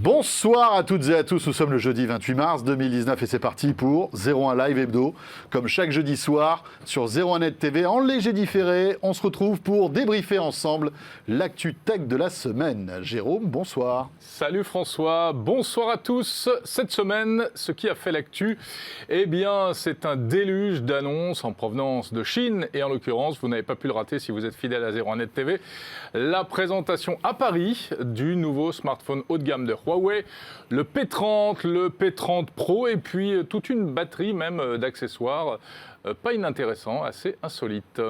Bonsoir à toutes et à tous, nous sommes le jeudi 28 mars 2019 et c'est parti pour 01 Live Hebdo. Comme chaque jeudi soir sur 01net TV en léger différé, on se retrouve pour débriefer ensemble l'actu tech de la semaine. Jérôme, bonsoir. Salut François, bonsoir à tous. Cette semaine, ce qui a fait l'actu, eh bien c'est un déluge d'annonces en provenance de Chine et en l'occurrence, vous n'avez pas pu le rater si vous êtes fidèle à 01net TV, la présentation à Paris du nouveau smartphone haut de gamme de Huawei, le P30, le P30 Pro et puis toute une batterie même d'accessoires. Pas inintéressant, assez insolite.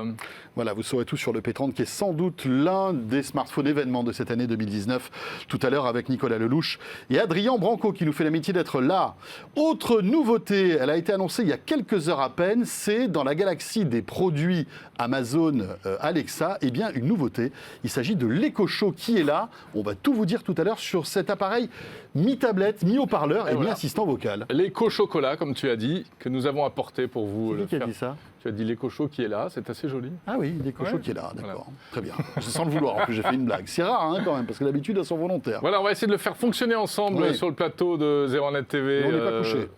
Voilà, vous saurez tout sur le P30 qui est sans doute l'un des smartphones événements de cette année 2019. Tout à l'heure avec Nicolas Lelouch et Adrien Branco qui nous fait l'amitié d'être là. Autre nouveauté, elle a été annoncée il y a quelques heures à peine, c'est dans la galaxie des produits Amazon Alexa, eh bien une nouveauté. Il s'agit de l'Echo Show qui est là. On va tout vous dire tout à l'heure sur cet appareil mi-tablette, mi-haut-parleur et voilà. mi-assistant vocal. L'Echo Chocolat, comme tu as dit, que nous avons apporté pour vous. Qui a dit ça ? Tu as dit l'Echo Show qui est là, c'est assez joli. Ah oui, l'Echo Show qui est là, d'accord. Voilà. Très bien. Sans le vouloir, en plus j'ai fait une blague. C'est rare quand même, parce que d'habitude elles sont volontaires. Voilà, on va essayer de le faire fonctionner ensemble sur le plateau de 01net TV. On n'est pas couché.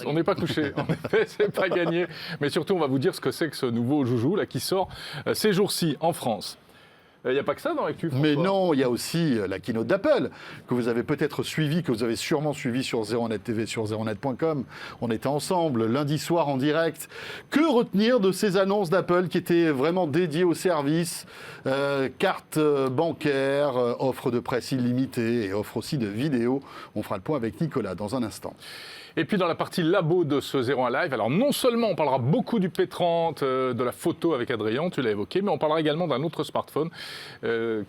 On n'est pas couché, en effet, c'est pas gagné. Mais surtout, on va vous dire ce que c'est que ce nouveau joujou là, qui sort ces jours-ci en France. Il n'y a pas que ça dans l'actu, François. Mais non, il y a aussi la keynote d'Apple, que vous avez peut-être suivi, que vous avez sûrement suivi sur 01net TV, sur 01net.com. On était ensemble lundi soir en direct. Que retenir de ces annonces d'Apple qui étaient vraiment dédiées au service, carte bancaire, offre de presse illimitée et offre aussi de vidéos. On fera le point avec Nicolas dans un instant. Et puis dans la partie labo de ce 01 Live, alors non seulement on parlera beaucoup du P30, de la photo avec Adrien, tu l'as évoqué, mais on parlera également d'un autre smartphone Non,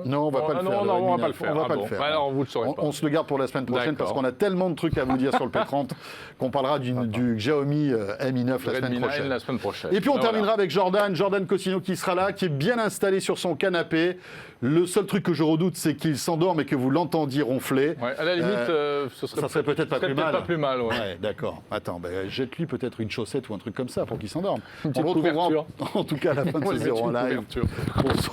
on va pas le faire. Non, on va pas le faire. On va pas le faire. Alors vous le saurez pas. On se le garde pour la semaine prochaine parce qu'on a tellement de trucs à vous dire sur le P30 qu'on parlera du Xiaomi Mi 9 la semaine prochaine. Et puis on terminera avec Jordan Cosino qui sera là, qui est bien installé sur son canapé. Le seul truc que je redoute, c'est qu'il s'endorme et que vous l'entendiez ronfler. Ouais, à la limite, ça serait peut-être pas plus mal. Pas plus mal, ouais. Ouais, d'accord. Attends, jette-lui peut-être une chaussette ou un truc comme ça pour qu'il s'endorme. On le retrouvera en tout cas à la fin de ce 01 Live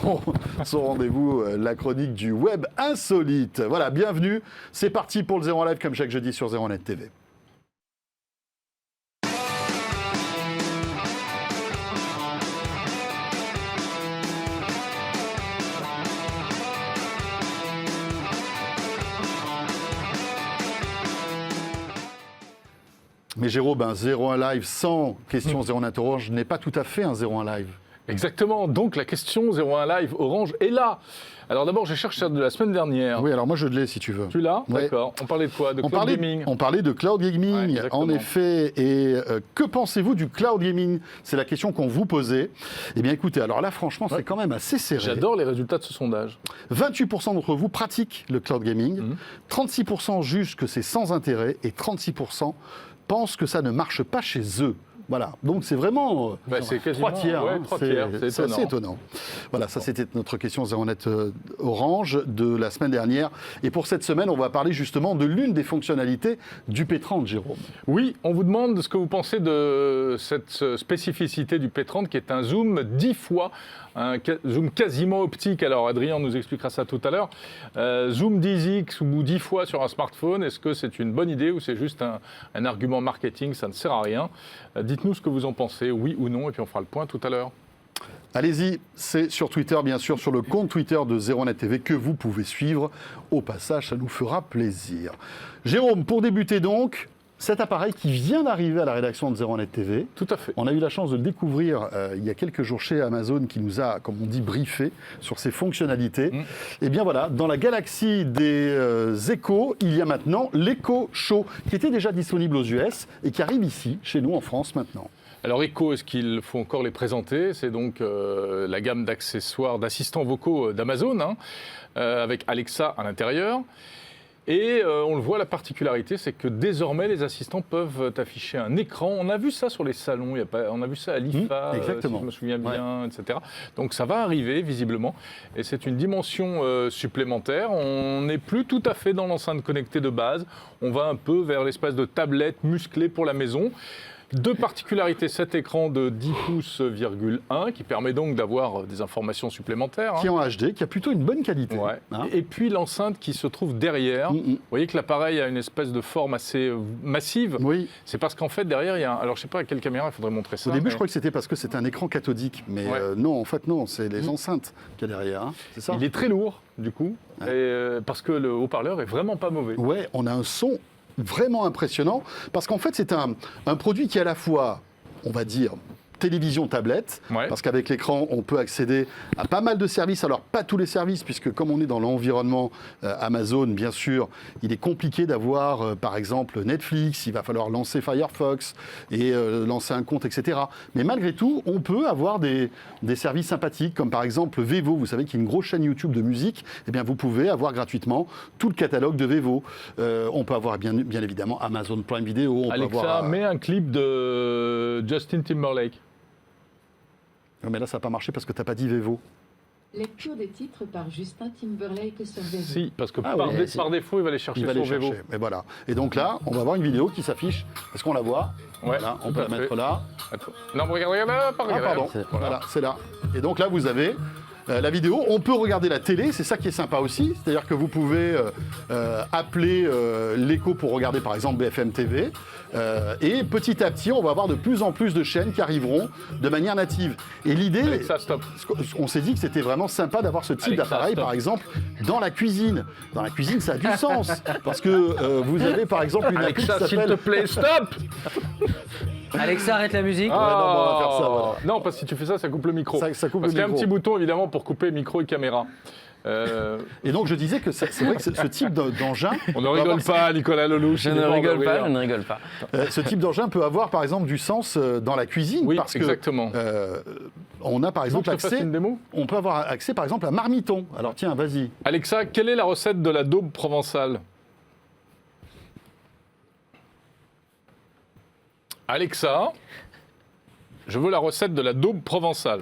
pour son rendez-vous, la chronique du web insolite. Voilà, bienvenue. C'est parti pour le 01 Live comme chaque jeudi sur 01net TV. Mais Jérôme, 01 Live sans question 01net Orange n'est pas tout à fait un 01 Live. Exactement, donc la question 01 Live Orange est là. Alors d'abord, je cherche celle de la semaine dernière. Oui, alors moi je l'ai si tu veux. Tu l'as ? Ouais. D'accord. On parlait de quoi ? De cloud gaming. On parlait de cloud gaming, en effet. Et que pensez-vous du cloud gaming ? C'est la question qu'on vous posait. Eh bien écoutez, alors là franchement c'est quand même assez serré. J'adore les résultats de ce sondage. 28% d'entre vous pratiquent le cloud gaming, 36% jugent que c'est sans intérêt et 36% pensent que ça ne marche pas chez eux. Voilà, donc c'est vraiment c'est quasiment 3 tiers. C'est assez étonnant. Voilà, ça c'était notre question 01net Orange de la semaine dernière. Et pour cette semaine, on va parler justement de l'une des fonctionnalités du P30, Jérôme. Oui, on vous demande ce que vous pensez de cette spécificité du P30 qui est un zoom 10 fois, un zoom quasiment optique. Alors Adrien nous expliquera ça tout à l'heure. Zoom 10x ou 10 fois sur un smartphone, est-ce que c'est une bonne idée ou c'est juste un argument marketing, ça ne sert à rien ? Dites-nous ce que vous en pensez, oui ou non, et puis on fera le point tout à l'heure. Allez-y, c'est sur Twitter, bien sûr, sur le compte Twitter de 01net TV que vous pouvez suivre. Au passage, ça nous fera plaisir. Jérôme, pour débuter donc, cet appareil qui vient d'arriver à la rédaction de 01net TV. Tout à fait. On a eu la chance de le découvrir il y a quelques jours chez Amazon qui nous a, comme on dit, briefé sur ses fonctionnalités. Et bien voilà, dans la galaxie des Echo, il y a maintenant l'Echo Show qui était déjà disponible aux US et qui arrive ici, chez nous en France maintenant. Alors Echo, est-ce qu'il faut encore les présenter ? C'est donc la gamme d'accessoires, d'assistants vocaux d'Amazon, avec Alexa à l'intérieur. Et on le voit, la particularité, c'est que désormais, les assistants peuvent afficher un écran. On a vu ça sur les salons, on a vu ça à l'IFA, si je me souviens bien, etc. Donc ça va arriver, visiblement. Et c'est une dimension supplémentaire. On n'est plus tout à fait dans l'enceinte connectée de base. On va un peu vers l'espèce de tablette musclée pour la maison. Deux particularités, cet écran de 10 pouces,1 qui permet donc d'avoir des informations supplémentaires. Qui est en HD, qui a plutôt une bonne qualité. Ouais. Hein. Et puis l'enceinte qui se trouve derrière. Vous voyez que l'appareil a une espèce de forme assez massive. Oui. C'est parce qu'en fait, derrière, il y a alors je ne sais pas à quelle caméra, il faudrait montrer ça. Au début, mais je crois que c'était parce que c'était un écran cathodique. Mais non, en fait, non, c'est les enceintes qu'il y a derrière. Hein. C'est ça. il est très lourd, du coup, parce que le haut-parleur est vraiment pas mauvais. Ouais, on a un son vraiment impressionnant, parce qu'en fait, c'est un produit qui est à la fois, on va dire, télévision, tablette, parce qu'avec l'écran, on peut accéder à pas mal de services. Alors, pas tous les services, puisque comme on est dans l'environnement Amazon, bien sûr, il est compliqué d'avoir, par exemple, Netflix, il va falloir lancer Firefox et lancer un compte, etc. Mais malgré tout, on peut avoir des services sympathiques, comme par exemple Vevo. Vous savez qu'il y a une grosse chaîne YouTube de musique. Eh bien, vous pouvez avoir gratuitement tout le catalogue de Vevo. On peut avoir, bien évidemment, Amazon Prime Video. On Alexa, peut avoir, met un clip de Justin Timberlake. Mais là, ça n'a pas marché parce que tu n'as pas dit Vevo. Lecture des titres par Justin Timberlake sur Vevo. Si, parce que oui, par défaut, il va les chercher Il va sur les Vevo. chercher. Et voilà. Et donc là, on va avoir une vidéo qui s'affiche. Est-ce qu'on la voit? Ouais, Voilà, on tout peut à la fait. mettre là. Attends. Non, regarde, pas Ah, regarde. pardon. Voilà, c'est là. Et donc là, vous avez la vidéo. On peut regarder la télé, c'est ça qui est sympa aussi. C'est-à-dire que vous pouvez appeler l'écho pour regarder par exemple BFM TV. Et petit à petit, on va avoir de plus en plus de chaînes qui arriveront de manière native. Et l'idée, Alexa, stop. on s'est dit que c'était vraiment sympa d'avoir ce type Alexa, d'appareil, stop. par exemple, dans la cuisine. Dans la cuisine, ça a du sens. Parce que vous avez par exemple une appli qui Alexa, s'il te s'appelle... plaît, stop. Alexa, arrête la musique. non, on va faire ça, voilà. Non, parce que si tu fais ça, ça coupe le micro. Ça coupe parce le qu'il y a un micro. petit bouton, évidemment, pour couper micro et caméra. Et donc je disais que c'est vrai que ce type d'engin... On ne rigole pas, Nicolas Lelouch. Je il ne est mort de rigole pas, rire. je ne rigole pas. ce type d'engin peut avoir par exemple du sens dans la cuisine. Oui, parce que, exactement. on a par Tu veux exemple que je te fasse accès... une démo ? On peut avoir accès par exemple à Marmiton. Alors tiens, vas-y. Alexa, quelle est la recette de la daube provençale ? Alexa, je veux la recette de la daube provençale.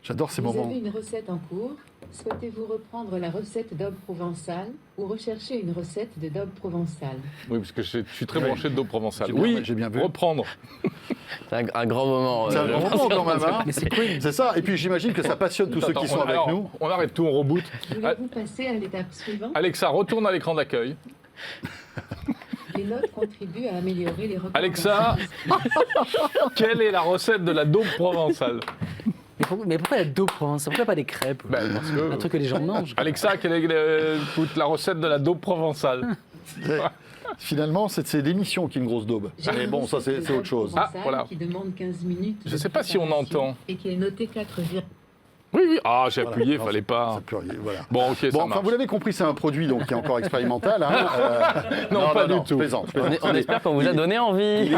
J'adore ces Vous moments. avez une recette en cours. Souhaitez-vous reprendre la recette d'aube provençale ou rechercher une recette de daube provençale? Oui, parce que je suis très Oui. branché de daube provençale. J'ai bien- Oui, j'ai bien vu. Reprendre. C'est un grand moment. C'est un grand moment quand même. Hein. Mais c'est cool. C'est ça. Et puis j'imagine que ça passionne tous ceux qui sont avec alors, nous. On arrête tout, on reboot. Voulez-vous passer à l'étape suivante? Alexa, retourne à l'écran d'accueil. Les notes contribuent à améliorer les recommandations. Alexa, quelle est la recette de la daube provençale ? Mais pourquoi la daube provençale? Pourquoi pas des crêpes? Ben, parce que- Un truc que les gens mangent. Alexa, quelle est la recette de la daube provençale ? Finalement, c'est l'émission qui est une grosse daube. J'ai Mais une bon, ça recette de c'est daube autre chose. Ah, provençale voilà. qui demande 15 minutes. Je de sais pas si on préparation entend. Et qui est noté 4. Oui, oui. Ah, j'ai Voilà. appuyé, Non, fallait pas. ça peut- voilà. Bon, ok, Bon, ça enfin, marche. vous l'avez compris, c'est un produit donc, qui est encore expérimental. Hein. Non, pas du tout. Je plaisante, je plaisante. On espère qu'on vous a donné envie.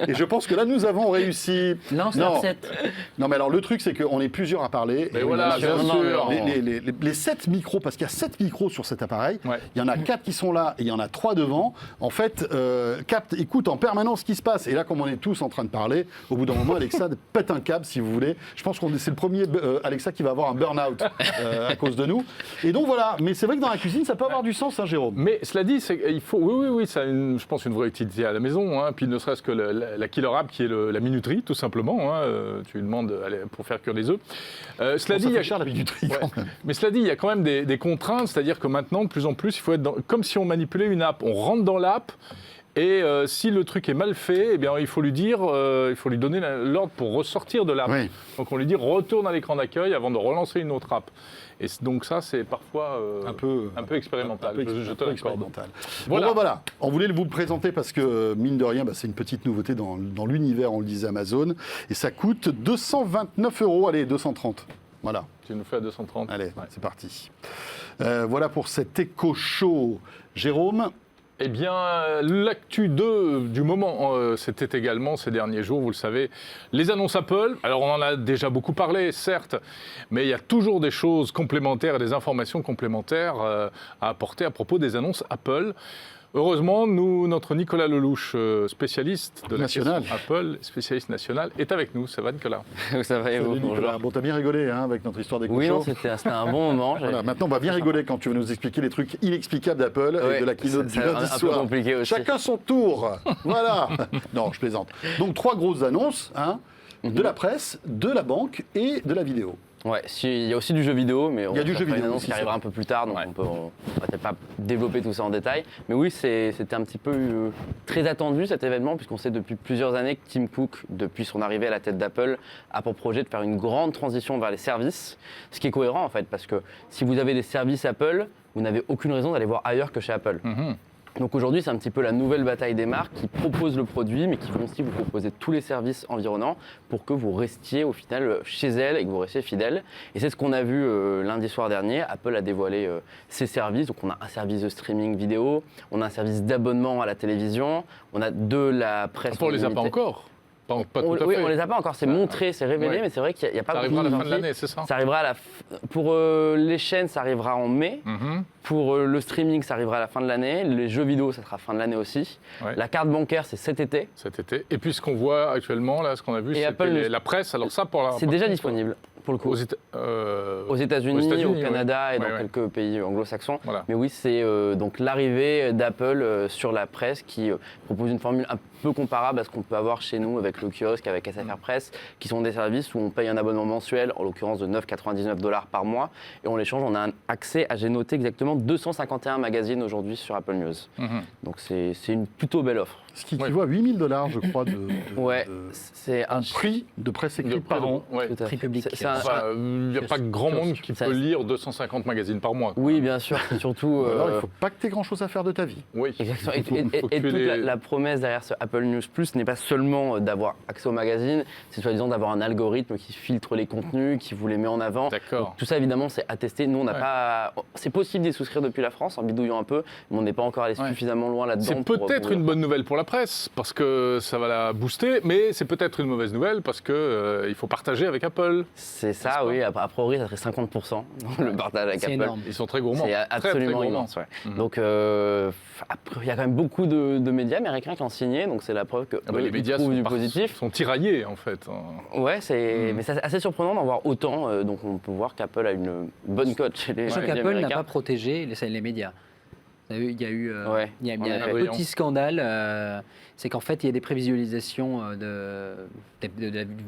Et je pense que là, nous avons réussi. Non, c'est la recette. Non, mais alors le truc, c'est qu'on est plusieurs à parler. Mais Et voilà, on a- bien non, sûr. mais Les 7 micros, parce qu'il y a 7 micros sur cet appareil, Ouais. il y en a 4 qui sont là et il y en a 3 devant. En fait, écoute en permanence ce qui se passe. Et là, comme on est tous en train de parler, au bout d'un moment, Alexa pète un câble, si vous voulez. Je pense que c'est le premier Alexa qui va avoir un burn-out à cause de nous. Et donc voilà. Mais c'est vrai que dans la cuisine, ça peut avoir du sens, hein, Jérôme. Mais cela dit, il faut, oui, ça a je pense une vraie utilité à la maison. Hein. Puis ne serait-ce que la killer app qui est la minuterie, tout simplement. Hein. Tu lui demandes pour faire cuire les œufs. Cela Ça dit, il y fait a cher la minuterie Ouais. quand même. Mais cela dit, il y a quand même des contraintes, c'est-à-dire que maintenant, de plus en plus, il faut être comme si on manipulait une app. On rentre dans l'app. Et si le truc est mal fait, eh bien, il faut lui dire, il faut lui donner l'ordre pour ressortir de l'app. Oui. Donc on lui dit retourne à l'écran d'accueil avant de relancer une autre app. Et donc ça, c'est parfois un peu expérimental. Je te l'accorde. expérimental. Voilà. Bon, bah, voilà. On voulait vous le présenter parce que, mine de rien, bah, c'est une petite nouveauté dans l'univers, on le disait, Amazon. Et ça coûte 229 €. Allez, 230. Voilà. Tu nous fais à 230. Allez, Ouais. c'est parti. Voilà pour cet Echo Show. Jérôme, Eh bien, l'actu 2 du moment, c'était également ces derniers jours, vous le savez, les annonces Apple. Alors, on en a déjà beaucoup parlé, certes, mais il y a toujours des choses complémentaires et des informations complémentaires à apporter à propos des annonces Apple. Heureusement, notre Nicolas Lelouch, spécialiste de National. l'accessoire Apple, spécialiste national, est avec nous. Ça va, Nicolas? Ça va et vous? Salut, Nicolas. Bon, t'as bien rigolé avec notre histoire des Oui, non, cochons. c'était un bon moment. Voilà, maintenant, on va bien rigoler quand tu vas nous expliquer les trucs inexplicables d'Apple et Ouais, de la keynote du ça va lundi un peu soir. compliqué aussi. Chacun son tour. Voilà. Non, je plaisante. Donc, 3 grosses annonces de la presse, de la banque et de la vidéo. Ouais, il y a aussi du jeu vidéo, mais Il y a du jeu une vidéo annonce aussi, qui arrivera ça. un peu plus tard, donc on va peut-être pas développer tout ça en détail. Mais oui, c'était un petit peu très attendu cet événement, puisqu'on sait depuis plusieurs années que Tim Cook, depuis son arrivée à la tête d'Apple, a pour projet de faire une grande transition vers les services, ce qui est cohérent en fait, parce que si vous avez des services Apple, vous n'avez aucune raison d'aller voir ailleurs que chez Apple. Donc aujourd'hui, c'est un petit peu la nouvelle bataille des marques qui proposent le produit, mais qui vont aussi vous proposer tous les services environnants pour que vous restiez au final chez elles et que vous restiez fidèle. Et c'est ce qu'on a vu lundi soir dernier. Apple a dévoilé ses services. Donc on a un service de streaming vidéo, on a un service d'abonnement à la télévision, on a de la presse. On les a pas limitée. encore. Pas tout à Oui, fait. on les a pas encore. C'est montré, c'est révélé, Ouais. mais c'est vrai qu'il n'y a pas Ça beaucoup arrivera à la fin de d'infos. l'année, c'est ça? Ça arrivera pour les chaînes, ça arrivera en mai. Pour le streaming, ça arrivera à la fin de l'année. Les jeux vidéo, ça sera fin de l'année aussi. Ouais. La carte bancaire, c'est cet été. Cet été. Et puis ce qu'on voit actuellement, là, ce qu'on a vu, Et c'est Apple la presse. Alors ça, pour la. C'est par déjà contre, disponible, pour le coup. Aux Aux États-Unis, au Canada ouais. et dans Ouais, ouais. quelques pays anglo-saxons. Voilà. Mais oui, c'est donc l'arrivée d'Apple sur la presse qui propose une formule un peu comparable à ce qu'on peut avoir chez nous avec le kiosque, avec SFR Presse, qui sont des services où on paye un abonnement mensuel, en l'occurrence de 9,99 $ par mois, et on l'échange, on a un accès à, j'ai noté exactement, 251 magazines aujourd'hui sur Apple News. Donc c'est une plutôt belle offre. Ce qui équivaut à $8 000, je crois, Ouais, de c'est un prix de presse écrite par an. Ouais. Tout à Prix fait. public. C'est un- Enfin, il n'y a pas grand monde qui Ça- peut lire 250 magazines par mois. Oui, bien sûr, c'est surtout. Alors, il ne faut pas que tu aies grand-chose à faire de ta vie. Oui. Exactement. Faut que Et tu toute les- la promesse derrière ce Apple News Plus n'est pas seulement d'avoir accès au magazine, c'est soi-disant d'avoir un algorithme qui filtre les contenus, qui vous les met en avant. D'accord. Donc, tout ça, évidemment, c'est attesté. Nous, on n'a Ouais. pas. C'est possible d'y souscrire depuis la France, en bidouillant un peu, mais on n'est pas encore allé Ouais. suffisamment loin là-dedans. C'est pour peut-être pouvoir- une bonne nouvelle pour la presse, parce que ça va la booster, mais c'est peut-être une mauvaise nouvelle, parce que il faut partager avec Apple. C'est ça, oui. A priori, ça serait 50% le partage avec C'est Apple. énorme. Ils sont très gourmands. C'est Très, absolument très gourmands. immense. Ouais. Mhm. Donc, après, il y a quand même beaucoup de médias américains qui ont signé, donc c'est la preuve que Ah bah, les médias trouvent du sont positif. sont tiraillés, en fait. Ouais, mais c'est assez surprenant d'en voir autant. Donc on peut voir qu'Apple a une bonne cote chez les Sachant médias qu'Apple n'a américains. pas protégé les médias. Il y a eu Ouais, il y a en un effet. petit scandale. C'est qu'en fait, il y a des prévisualisations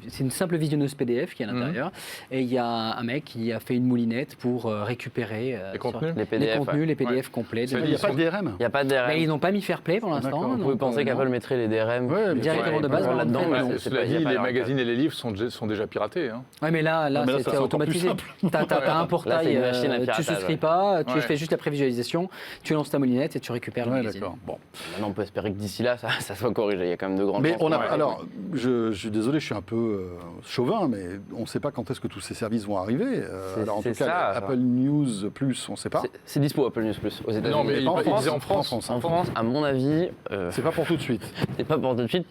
c'est une simple visionneuse PDF qui est à l'intérieur. Et il y a un mec qui a fait une moulinette pour récupérer Les contenus. Les PDF, contenus, ouais. les PDF complets. Ça Il veut n'y a dire pas de DRM. Il n'y a pas de DRM. Mais ils n'ont pas mis fair play pour D'accord. l'instant. Vous pouvez donc, penser qu'Apple mettrait les DRM Ouais, directement de base dans là-dedans, l'entrée, mais ouais. c'est Cela pas- il y a dit, pas les leur magazines code. et les livres sont déjà piratés. Hein. Ouais, mais là, Non, mais là, c'est ça, c'est encore plus automatisé. simple. T'as un Là, c'est portail, une machine à tu piratage, souscris ouais. pas, tu Ouais. fais juste la prévisualisation, tu lances ta moulinette et tu récupères le Ouais, magazine. d'accord. Bon. Maintenant, on peut espérer que d'ici là, ça soit corrigé. Il y a quand même de grandes Mais chances. on a, Ouais. alors, je suis désolé, je suis un peu chauvin, mais on ne sait pas quand est-ce que tous ces services vont arriver. Alors en c'est tout cas, ça, Apple News Plus, on ne sait pas. C'est dispo Apple News Plus aux États-Unis. Non, mais Mais il pas en France. disait en France. En France, à mon avis, C'est pas pour tout de suite. c'est pas pour tout de suite.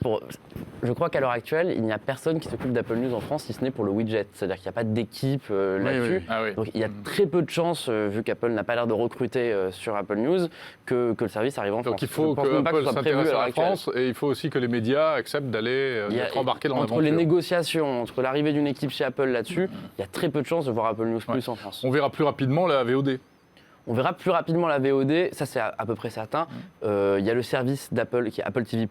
Je crois qu'à l'heure actuelle, il n'y a personne qui s'occupe d'Apple News en France, si ce n'est pour le widget. C'est-à-dire qu'il n'y a pas d'équipe là-dessus. oui. Ah oui. Donc il y a très peu de chances, vu qu'Apple n'a pas l'air de recruter sur Apple News, que le service arrive en France. Donc il faut Je pense que même pas Apple ce soit prévu s'intéresse à l'heure la actuelle. France, et il faut aussi que les médias acceptent d'aller Il y a- d'être embarqués dans entre l'aventure. les négociations, entre l'arrivée d'une équipe chez Apple là-dessus, il y a très peu de chances de voir Apple News Plus en France. On verra plus rapidement la VOD. On verra plus rapidement la VOD, ça c'est à peu près certain. Il y a le service d'Apple qui est Apple TV+,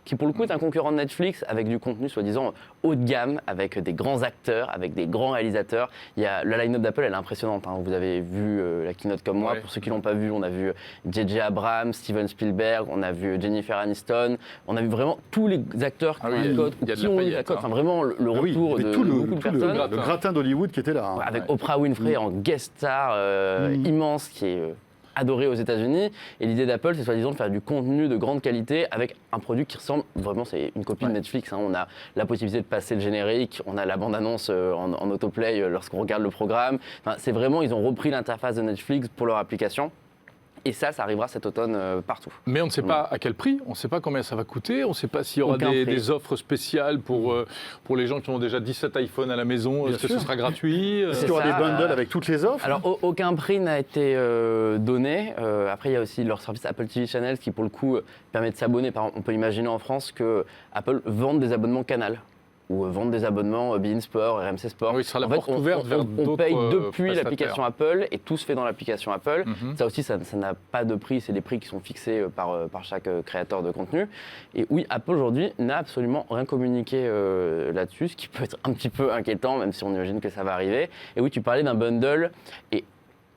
qui pour le coup est un concurrent de Netflix avec du contenu soi-disant haut de gamme, avec des grands acteurs, avec des grands réalisateurs. La line-up d'Apple, elle est impressionnante. Hein. Vous avez vu la keynote comme moi. Ouais. Pour ceux qui l'ont pas vu, on a vu J.J. Abrams, Steven Spielberg, on a vu Jennifer Aniston, on a vu vraiment tous les acteurs Ah qui oui, ont une cote, il y a ou de qui la ont eu paillette, la cote. hein. Enfin vraiment le Ah oui, retour il y de avait tout beaucoup de personnes. le gratin d'Hollywood qui était là. hein. Avec Ouais. Oprah Winfrey en guest star immense qui est adoré aux États-Unis. Et l'idée d'Apple, c'est soi-disant de faire du contenu de grande qualité avec un produit qui ressemble vraiment, c'est une copie de Netflix. Hein. On a la possibilité de passer le générique, on a la bande-annonce en autoplay lorsqu'on regarde le programme. Enfin, c'est vraiment, ils ont repris l'interface de Netflix pour leur application. et ça arrivera cet automne partout. Mais on ne sait pas à quel prix, on ne sait pas combien ça va coûter, on ne sait pas s'il y aura Aucun prix. des offres spéciales pour les gens qui ont déjà 17 iPhones à la maison. Est-ce que ce sera gratuit Est-ce qu'il y aura ça, des bundles avec toutes les offres? Alors, aucun prix n'a été donné. Après, il y a aussi leur service Apple TV Channel qui, pour le coup, permet de s'abonner. Par exemple, on peut imaginer en France que Apple vende des abonnements Canal ou vendre des abonnements beIN Sport, RMC Sport. Oui, ce sera la En fait, porte ouverte vers on d'autres paye depuis prestataires. l'application Apple et tout se fait dans l'application Apple. Mhm. Ça aussi, ça n'a pas de prix, c'est des prix qui sont fixés par chaque créateur de contenu. Et oui, Apple aujourd'hui n'a absolument rien communiqué là-dessus, ce qui peut être un petit peu inquiétant, même si on imagine que ça va arriver. Et oui, tu parlais d'un bundle, et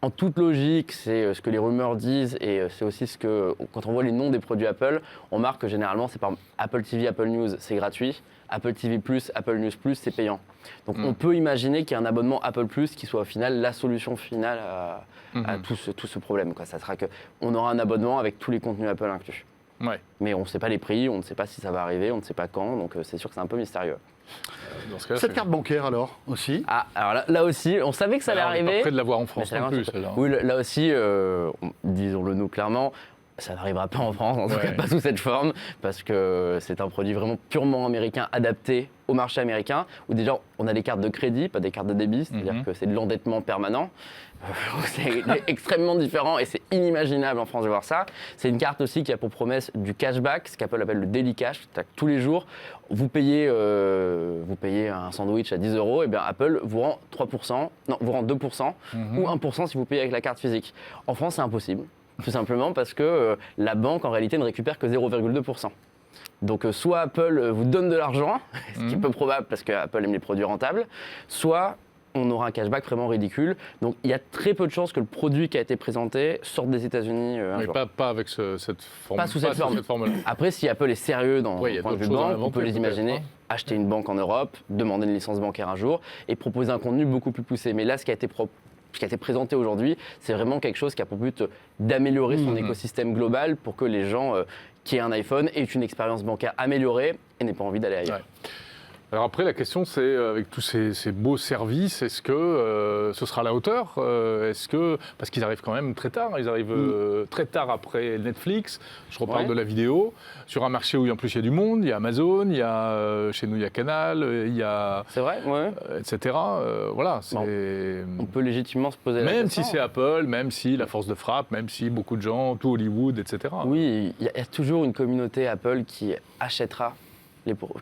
en toute logique, c'est ce que les rumeurs disent et c'est aussi ce que, quand on voit les noms des produits Apple, on marque que généralement, c'est par Apple TV, Apple News, c'est gratuit. Apple TV+, Apple News+, c'est payant. Donc on peut imaginer qu'il y a un abonnement Apple+, qui soit au final la solution finale à tout ce problème, quoi. Ça sera qu'on aura un abonnement avec tous les contenus Apple inclus. Ouais. Mais on ne sait pas les prix, on ne sait pas si ça va arriver, on ne sait pas quand, donc c'est sûr que c'est un peu mystérieux. Dans ce cas-là, Cette carte bancaire alors aussi? Ah, alors là aussi, on savait que ça allait on n'est arriver. pas près de l'avoir en France Mais non ça plus, va, celle-là. Oui, là aussi, disons-le nous clairement, ça n'arrivera pas en France, en tout Ouais. cas pas sous cette forme, parce que c'est un produit vraiment purement américain, adapté au marché américain, où déjà on a des cartes de crédit, pas des cartes de débit, c'est-à-dire que c'est de l'endettement permanent. C'est extrêmement différent et c'est inimaginable en France de voir ça. C'est une carte aussi qui a pour promesse du cashback, ce qu'Apple appelle le daily cash. C'est-à-dire que tous les jours, vous payez un sandwich à 10 €, et bien Apple vous rend 3%, non, vous rend 2% ou 1% si vous payez avec la carte physique. En France, c'est impossible, tout simplement parce que la banque en réalité ne récupère que 0,2%. Donc soit Apple vous donne de l'argent, ce qui est peu probable parce qu'Apple aime les produits rentables, soit on aura un cashback vraiment ridicule. Donc il y a très peu de chances que le produit qui a été présenté sorte des États-Unis un Mais jour. pas avec cette forme. Pas sous cette forme. Après, si Apple est sérieux dans Oui, il y le a point de d'autres vue choses à banque, on peut inventer, les imaginer peut-être, acheter une banque en Europe, demander une licence bancaire un jour et proposer un contenu beaucoup plus poussé. Mais là, ce qui a été présenté aujourd'hui, c'est vraiment quelque chose qui a pour but d'améliorer son écosystème global pour que les gens qui aient un iPhone aient une expérience bancaire améliorée et n'aient pas envie d'aller ailleurs. Ouais. Alors après, la question, c'est, avec tous ces beaux services, est-ce que ce sera à la hauteur? Parce qu'ils arrivent quand même très tard, ils arrivent très tard après Netflix, je reparle de la vidéo, sur un marché où en plus il y a du monde, il y a Amazon, il y a, chez nous il y a Canal, il y a... C'est vrai, ouais. etc. Voilà, c'est... On peut légitimement se poser la Même question. si c'est Apple, même si la force de frappe, même si beaucoup de gens, tout Hollywood, etc. Oui, il y a toujours une communauté Apple qui achètera,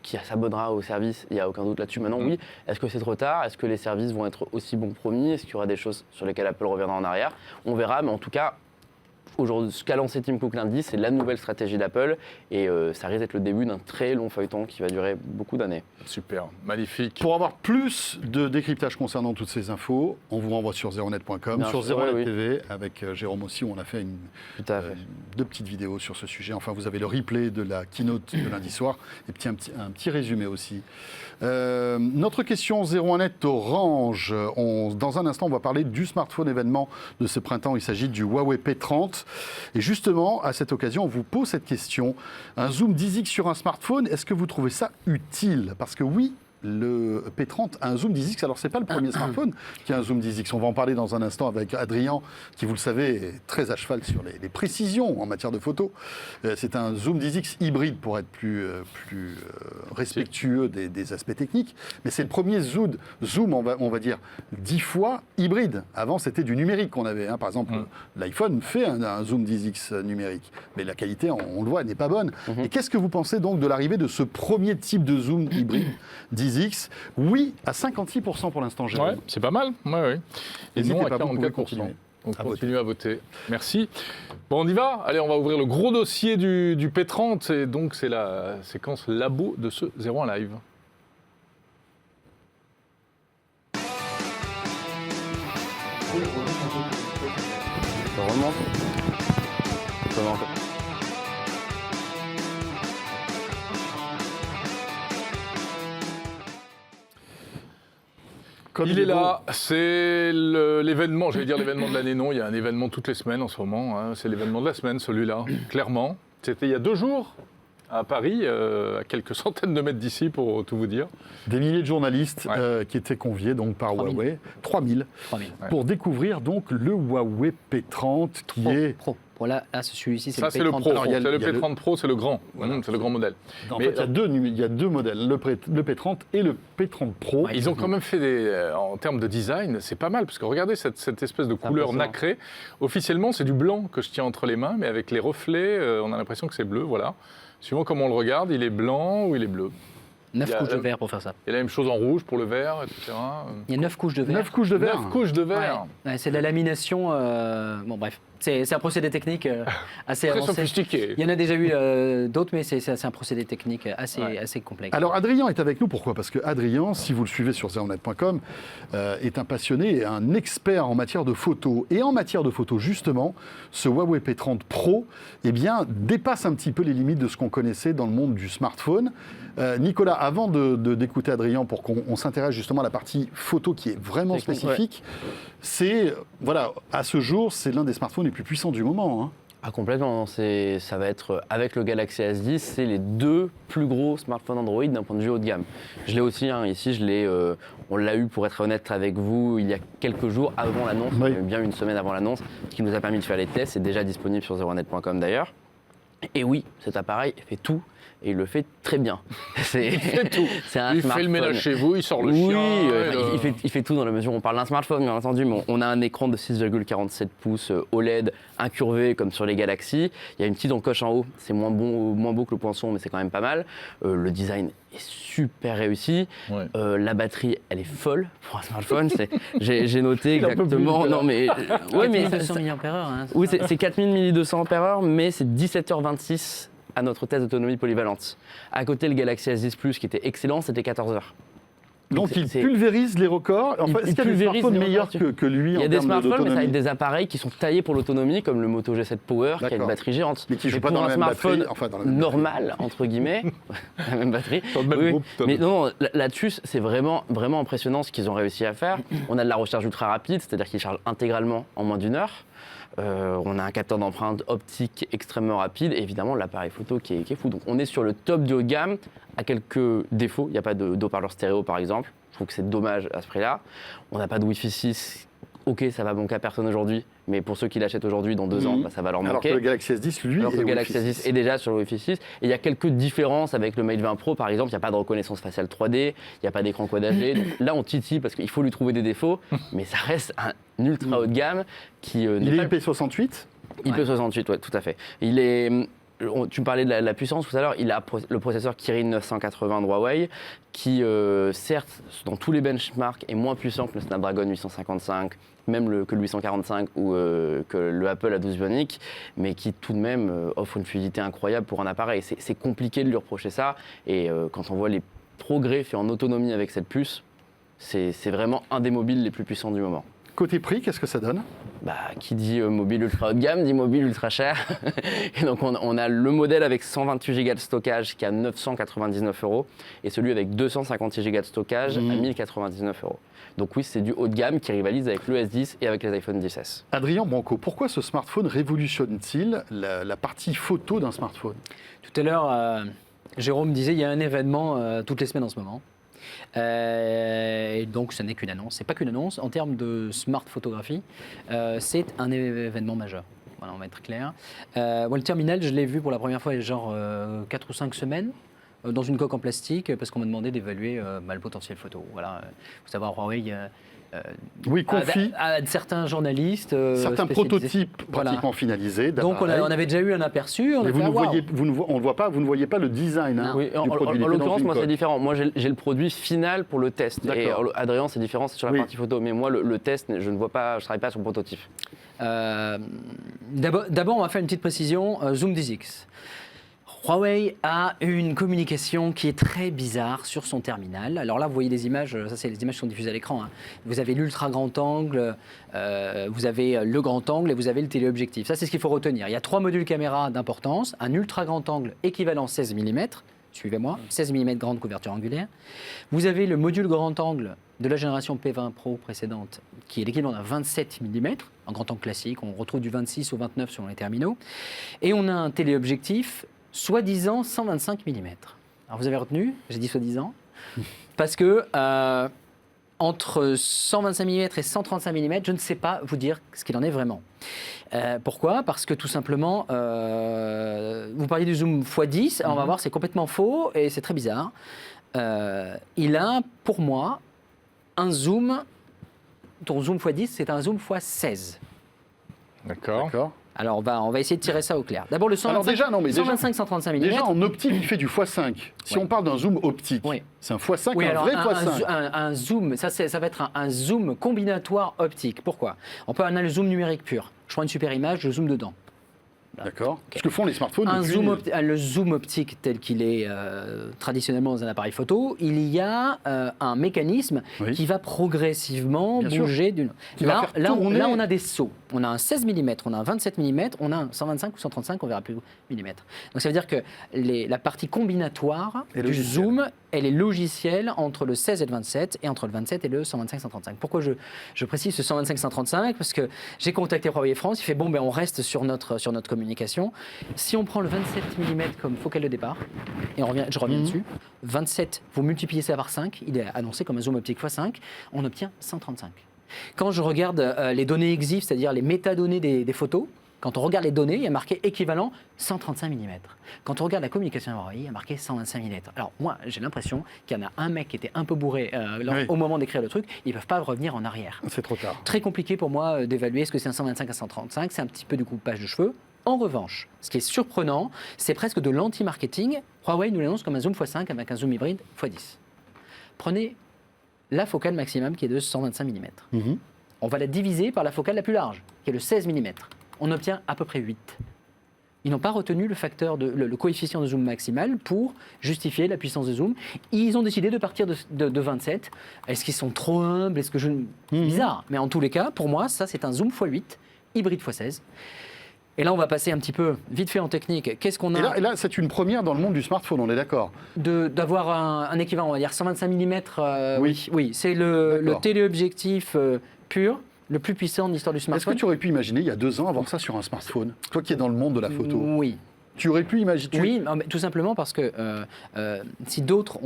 qui s'abonnera au service, il n'y a aucun doute là-dessus. Maintenant, oui, est-ce que c'est trop tard? Est-ce que les services vont être aussi bons promis? Est-ce qu'il y aura des choses sur lesquelles Apple reviendra en arrière? On verra, mais en tout cas, aujourd'hui, ce qu'a lancé Tim Cook lundi, c'est la nouvelle stratégie d'Apple et ça risque d'être le début d'un très long feuilleton qui va durer beaucoup d'années. Super, magnifique. Pour avoir plus de décryptage concernant toutes ces infos, on vous renvoie sur zeronet.com, Bien sur sûr, Zeronet oui. TV, avec Jérôme aussi, où on a fait Tout à fait. deux petites vidéos sur ce sujet. Enfin, vous avez le replay de la keynote de lundi soir et un petit résumé aussi. Notre question 01net Orange. Dans un instant, on va parler du smartphone événement de ce printemps. Il s'agit du Huawei P30. Et justement, à cette occasion, on vous pose cette question. Un zoom 10x sur un smartphone, est-ce que vous trouvez ça utile? Parce que oui, le P30 a un zoom 10x. Alors, ce n'est pas le premier smartphone qui a un zoom 10x. On va en parler dans un instant avec Adrien, qui, vous le savez, est très à cheval sur les précisions en matière de photo. C'est un zoom 10x hybride pour être plus respectueux des aspects techniques. Mais c'est le premier zoom, on va dire, 10 fois hybride. Avant, c'était du numérique qu'on avait. Par exemple, l'iPhone fait un zoom 10x numérique. Mais la qualité, on le voit, n'est pas bonne. Et qu'est-ce que vous pensez donc de l'arrivée de ce premier type de zoom hybride 10x? Oui, à 56% pour l'instant, Jérôme. Ouais, c'est pas mal. Ouais, ouais. Et N'hésitez non à pas, vous pouvez 44%. continuer. On à continue à voter. Merci. Bon, on y va. Allez, on va ouvrir le gros dossier du P30. Et donc, c'est la séquence labo de ce 01 Live. Ça remonte. Comment Il est là, c'est l'événement, j'allais dire l'événement de l'année, non, il y a un événement toutes les semaines en ce moment, hein. C'est l'événement de la semaine celui-là, clairement. C'était il y a 2 jours à Paris, à quelques centaines de mètres d'ici pour tout vous dire. Des milliers de journalistes qui étaient conviés donc par 3000. Huawei, 3000, 3000. pour découvrir donc le Huawei P30 qui est Voilà, là, celui-ci, c'est Ça, le c'est le P30 Pro. Alors, il y a C'est le le- P30 Pro, c'est le grand. C'est le grand modèle. En Mais, fait, il y a deux modèles, le P30 et le P30 Pro. Ouais. Ils ont quand même fait en termes de design, c'est pas mal, parce que regardez cette espèce de couleur impressionnant. nacrée. Officiellement, c'est du blanc que je tiens entre les mains, mais avec les reflets, on a l'impression que c'est bleu, voilà. Suivant comment on le regarde, il est blanc ou il est bleu. 9 il y a- couches de verre pour faire ça. Il y a la même chose en rouge pour le vert, etc. Il y a 9 couches de verre. 9 couches de verre. 9 couches de verre. Ouais. Ouais, c'est de la lamination. Bon, bref, c'est un procédé technique assez Très avancé. sophistiqué. Il y en a déjà eu d'autres, mais c'est un procédé technique assez complexe. Alors Adrien est avec nous, pourquoi? Parce que Adrien, si vous le suivez sur zeronet.com, est un passionné et un expert en matière de photo. Et en matière de photo, justement, ce Huawei P30 Pro eh bien, dépasse un petit peu les limites de ce qu'on connaissait dans le monde du smartphone. Nicolas, avant d'écouter Adrien pour qu'on s'intéresse justement à la partie photo qui est vraiment Technique, spécifique, c'est, voilà, à ce jour, c'est l'un des smartphones les plus puissants du moment, hein. Ah, complètement. Ça va être, avec le Galaxy S10, c'est les 2 plus gros smartphones Android d'un point de vue haut de gamme. Je l'ai aussi, hein, ici, on l'a eu, pour être honnête avec vous, il y a quelques jours avant l'annonce, Oui. bien une semaine avant l'annonce, ce qui nous a permis de faire les tests. C'est déjà disponible sur zeronet.com d'ailleurs. Et oui, cet appareil fait tout. Et il le fait très bien. C'est tout. C'est un Il fait le smartphone. ménage chez vous, il sort le Oui, chien. et le- il fait tout dans la mesure où on parle d'un smartphone, bien entendu, mais on a un écran de 6,47 pouces OLED incurvé comme sur les Galaxy. Il y a une petite encoche en haut, c'est moins beau que le poinçon, mais c'est quand même pas mal. Le design est super réussi. Ouais. La batterie, elle est folle pour un smartphone. J'ai noté Il en peut plus, exactement. Nicolas. Non, mais. Ouais, mais 200 mAh. Hein, oui, c'est 4000 mAh, mais c'est 17h26 à notre test d'autonomie polyvalente. À côté, le Galaxy S10 Plus, qui était excellent, c'était 14h. Donc il c'est- pulvérise les records. Enfin, il est-ce qu'il y a des pulvérise smartphones les meilleurs records, que lui Il y en a des termes smartphones, mais ça va d'autonomie? être des appareils qui sont taillés pour l'autonomie, comme le Moto G7 Power, qui a D'accord. une batterie géante. Mais qui joue pas pour dans un la même smartphone batterie, enfin, dans la même normal, entre guillemets, la même batterie. Dans le même Oui, groupe, mais non, là-dessus, c'est vraiment impressionnant ce qu'ils ont réussi à faire. On a de la recharge ultra rapide, c'est-à-dire qu'ils chargent intégralement en moins d'1 heure. On a un capteur d'empreinte optique extrêmement rapide et évidemment l'appareil photo qui est fou. Donc on est sur le top du haut de gamme, à quelques défauts. Il n'y a pas d'haut-parleur stéréo par exemple. Je trouve que c'est dommage à ce prix-là. On n'a pas de Wi-Fi 6. Ok, ça va manquer à personne aujourd'hui, mais pour ceux qui l'achètent aujourd'hui, dans 2 ans, ça va leur Alors que manquer. le Galaxy S10, lui, Alors que est le Galaxy Wi-Fi S10 est déjà sur le Wi-Fi 6. Et il y a quelques différences avec le Mate 20 Pro, par exemple. Il n'y a pas de reconnaissance faciale 3D, il n'y a pas d'écran Quad HD. Donc là, on titille parce qu'il faut lui trouver des défauts, mais ça reste un ultra haut de gamme qui Il n'est est pas IP68. IP68, ouais, tout à fait. Tu me parlais de la puissance tout à l'heure, il a le processeur Kirin 980 de Huawei, qui certes, dans tous les benchmarks, est moins puissant que le Snapdragon 855, même que le 845 ou que le Apple A12 Bionic, mais qui tout de même offre une fluidité incroyable pour un appareil. C'est compliqué de lui reprocher ça, et quand on voit les progrès faits en autonomie avec cette puce, c'est vraiment un des mobiles les plus puissants du moment. Côté prix, qu'est-ce que ça donne? Bah, qui dit mobile ultra haut de gamme dit mobile ultra cher. Et donc on a le modèle avec 128 Go de stockage qui est à 999 € et celui avec 256 Go de stockage à 1099 €. Donc oui, c'est du haut de gamme qui rivalise avec le S10 et avec les iPhone XS. Adrien Branco, pourquoi ce smartphone révolutionne-t-il la partie photo d'un smartphone? Tout à l'heure, Jérôme disait il y a un événement toutes les semaines en ce moment. Et donc, ce n'est qu'une annonce. C'est pas qu'une annonce. En termes de smart photographie, c'est un événement majeur. Voilà, on va être clair. Moi, le terminal, je l'ai vu pour la première fois il y a genre 4 ou 5 semaines. Dans une coque en plastique, parce qu'on m'a demandé d'évaluer le potentiel photo. Voilà, faut savoir, Huawei Oui, confie à certains journalistes. certains spécialisés. prototypes Voilà. pratiquement finalisés. Donc, on d'appareils. avait déjà eu un aperçu. On Mais a vous fait, ne ah, waouh. voyez, on le voit pas, vous ne voyez pas le design hein, Oui, en du produit. Il est dans l'occurrence, une moi, c'est coque. différent. Moi, j'ai le produit final pour le test. Et D'accord. Adrien, c'est différent, c'est sur la Oui. partie photo. Mais moi, le test, je ne vois pas, je travaille pas sur le prototype. D'abord, on va faire une petite précision. Zoom 10X. Huawei a une communication qui est très bizarre sur son terminal. Alors là, vous voyez des images, ça c'est les images qui sont diffusées à l'écran. Hein. Vous avez l'ultra grand angle, vous avez le grand angle et vous avez le téléobjectif. Ça, c'est ce qu'il faut retenir. Il y a 3 modules caméra d'importance, un ultra grand angle équivalent 16 mm, suivez-moi, 16 mm grande couverture angulaire. Vous avez le module grand angle de la génération P20 Pro précédente, qui est l'équivalent d'un 27 mm, en grand angle classique. On retrouve du 26 au 29 selon les terminaux. Et on a un téléobjectif soi-disant 125 mm. Alors vous avez retenu, j'ai dit soi-disant, parce que entre 125 mm et 135 mm, je ne sais pas vous dire ce qu'il en est vraiment. Pourquoi ? Parce que tout simplement, vous parliez du zoom x10, on va voir, c'est complètement faux et c'est très bizarre. Il a, pour moi, un zoom, ton zoom x10, c'est un zoom x16. D'accord. Alors, on va essayer de tirer ça au clair. D'abord, le 125-135 mm. Déjà, en optique, il fait du x5. Si Oui. on parle d'un zoom optique, Oui. c'est un x5, Oui, un alors vrai x5. un zoom, ça va être un zoom combinatoire optique. Pourquoi ? On peut avoir le zoom numérique pur. Je prends une super image, je zoome dedans. D'accord. Ce que font les smartphones depuis... Le zoom optique tel qu'il est traditionnellement dans un appareil photo, il y a un mécanisme qui va progressivement Bien sûr. bouger d'une... Qui va faire tourner. Là, on a des sauts. On a un 16 mm, on a un 27 mm, on a un 125 ou 135, on verra plus mm. Donc ça veut dire que la partie combinatoire Et du logiciel. zoom, elle est logicielle entre le 16 et le 27 et entre le 27 et le 125-135. Pourquoi je précise ce 125-135 ? Parce que j'ai contacté Huawei France, il fait bon, on reste sur notre communication. Si on prend le 27 mm comme focale de départ, et je reviens dessus, 27, vous multipliez ça par 5, il est annoncé comme un zoom optique x5, on obtient 135. Quand je regarde les données EXIF, c'est-à-dire les métadonnées des photos, quand on regarde les données, il y a marqué équivalent 135 mm. Quand on regarde la communication Huawei, il y a marqué 125 mm. Alors moi, j'ai l'impression qu'il y en a un mec qui était un peu bourré au moment d'écrire le truc, ils ne peuvent pas revenir en arrière. C'est trop tard. Très compliqué pour moi d'évaluer ce que c'est un 125 à 135, c'est un petit peu du coupage de cheveux. En revanche, ce qui est surprenant, c'est presque de l'anti-marketing. Huawei nous l'annonce comme un zoom x5 avec un zoom hybride x10. Prenez la focale maximum qui est de 125 mm. On va la diviser par la focale la plus large, qui est le 16 mm. On obtient à peu près 8. Ils n'ont pas retenu le coefficient de zoom maximal pour justifier la puissance de zoom. Ils ont décidé de partir de 27. Est-ce qu'ils sont trop humbles ? Est-ce que bizarre. Mais en tous les cas, pour moi, ça c'est un zoom x8, hybride x16. Et là, on va passer un petit peu vite fait en technique. Qu'est-ce qu'on a ? Et là, c'est une première dans le monde du smartphone, on est d'accord. D'avoir un équivalent, on va dire 125 mm. Oui, c'est le D'accord. téléobjectif pur, le plus puissant de l'histoire du Est-ce que smartphone. tu aurais pu imaginer, il y a 2 ans, avoir ça sur un smartphone ? Toi qui es dans le monde de la photo. Oui. Tu aurais pu imaginer... Oui, non, mais tout simplement parce que si d'autres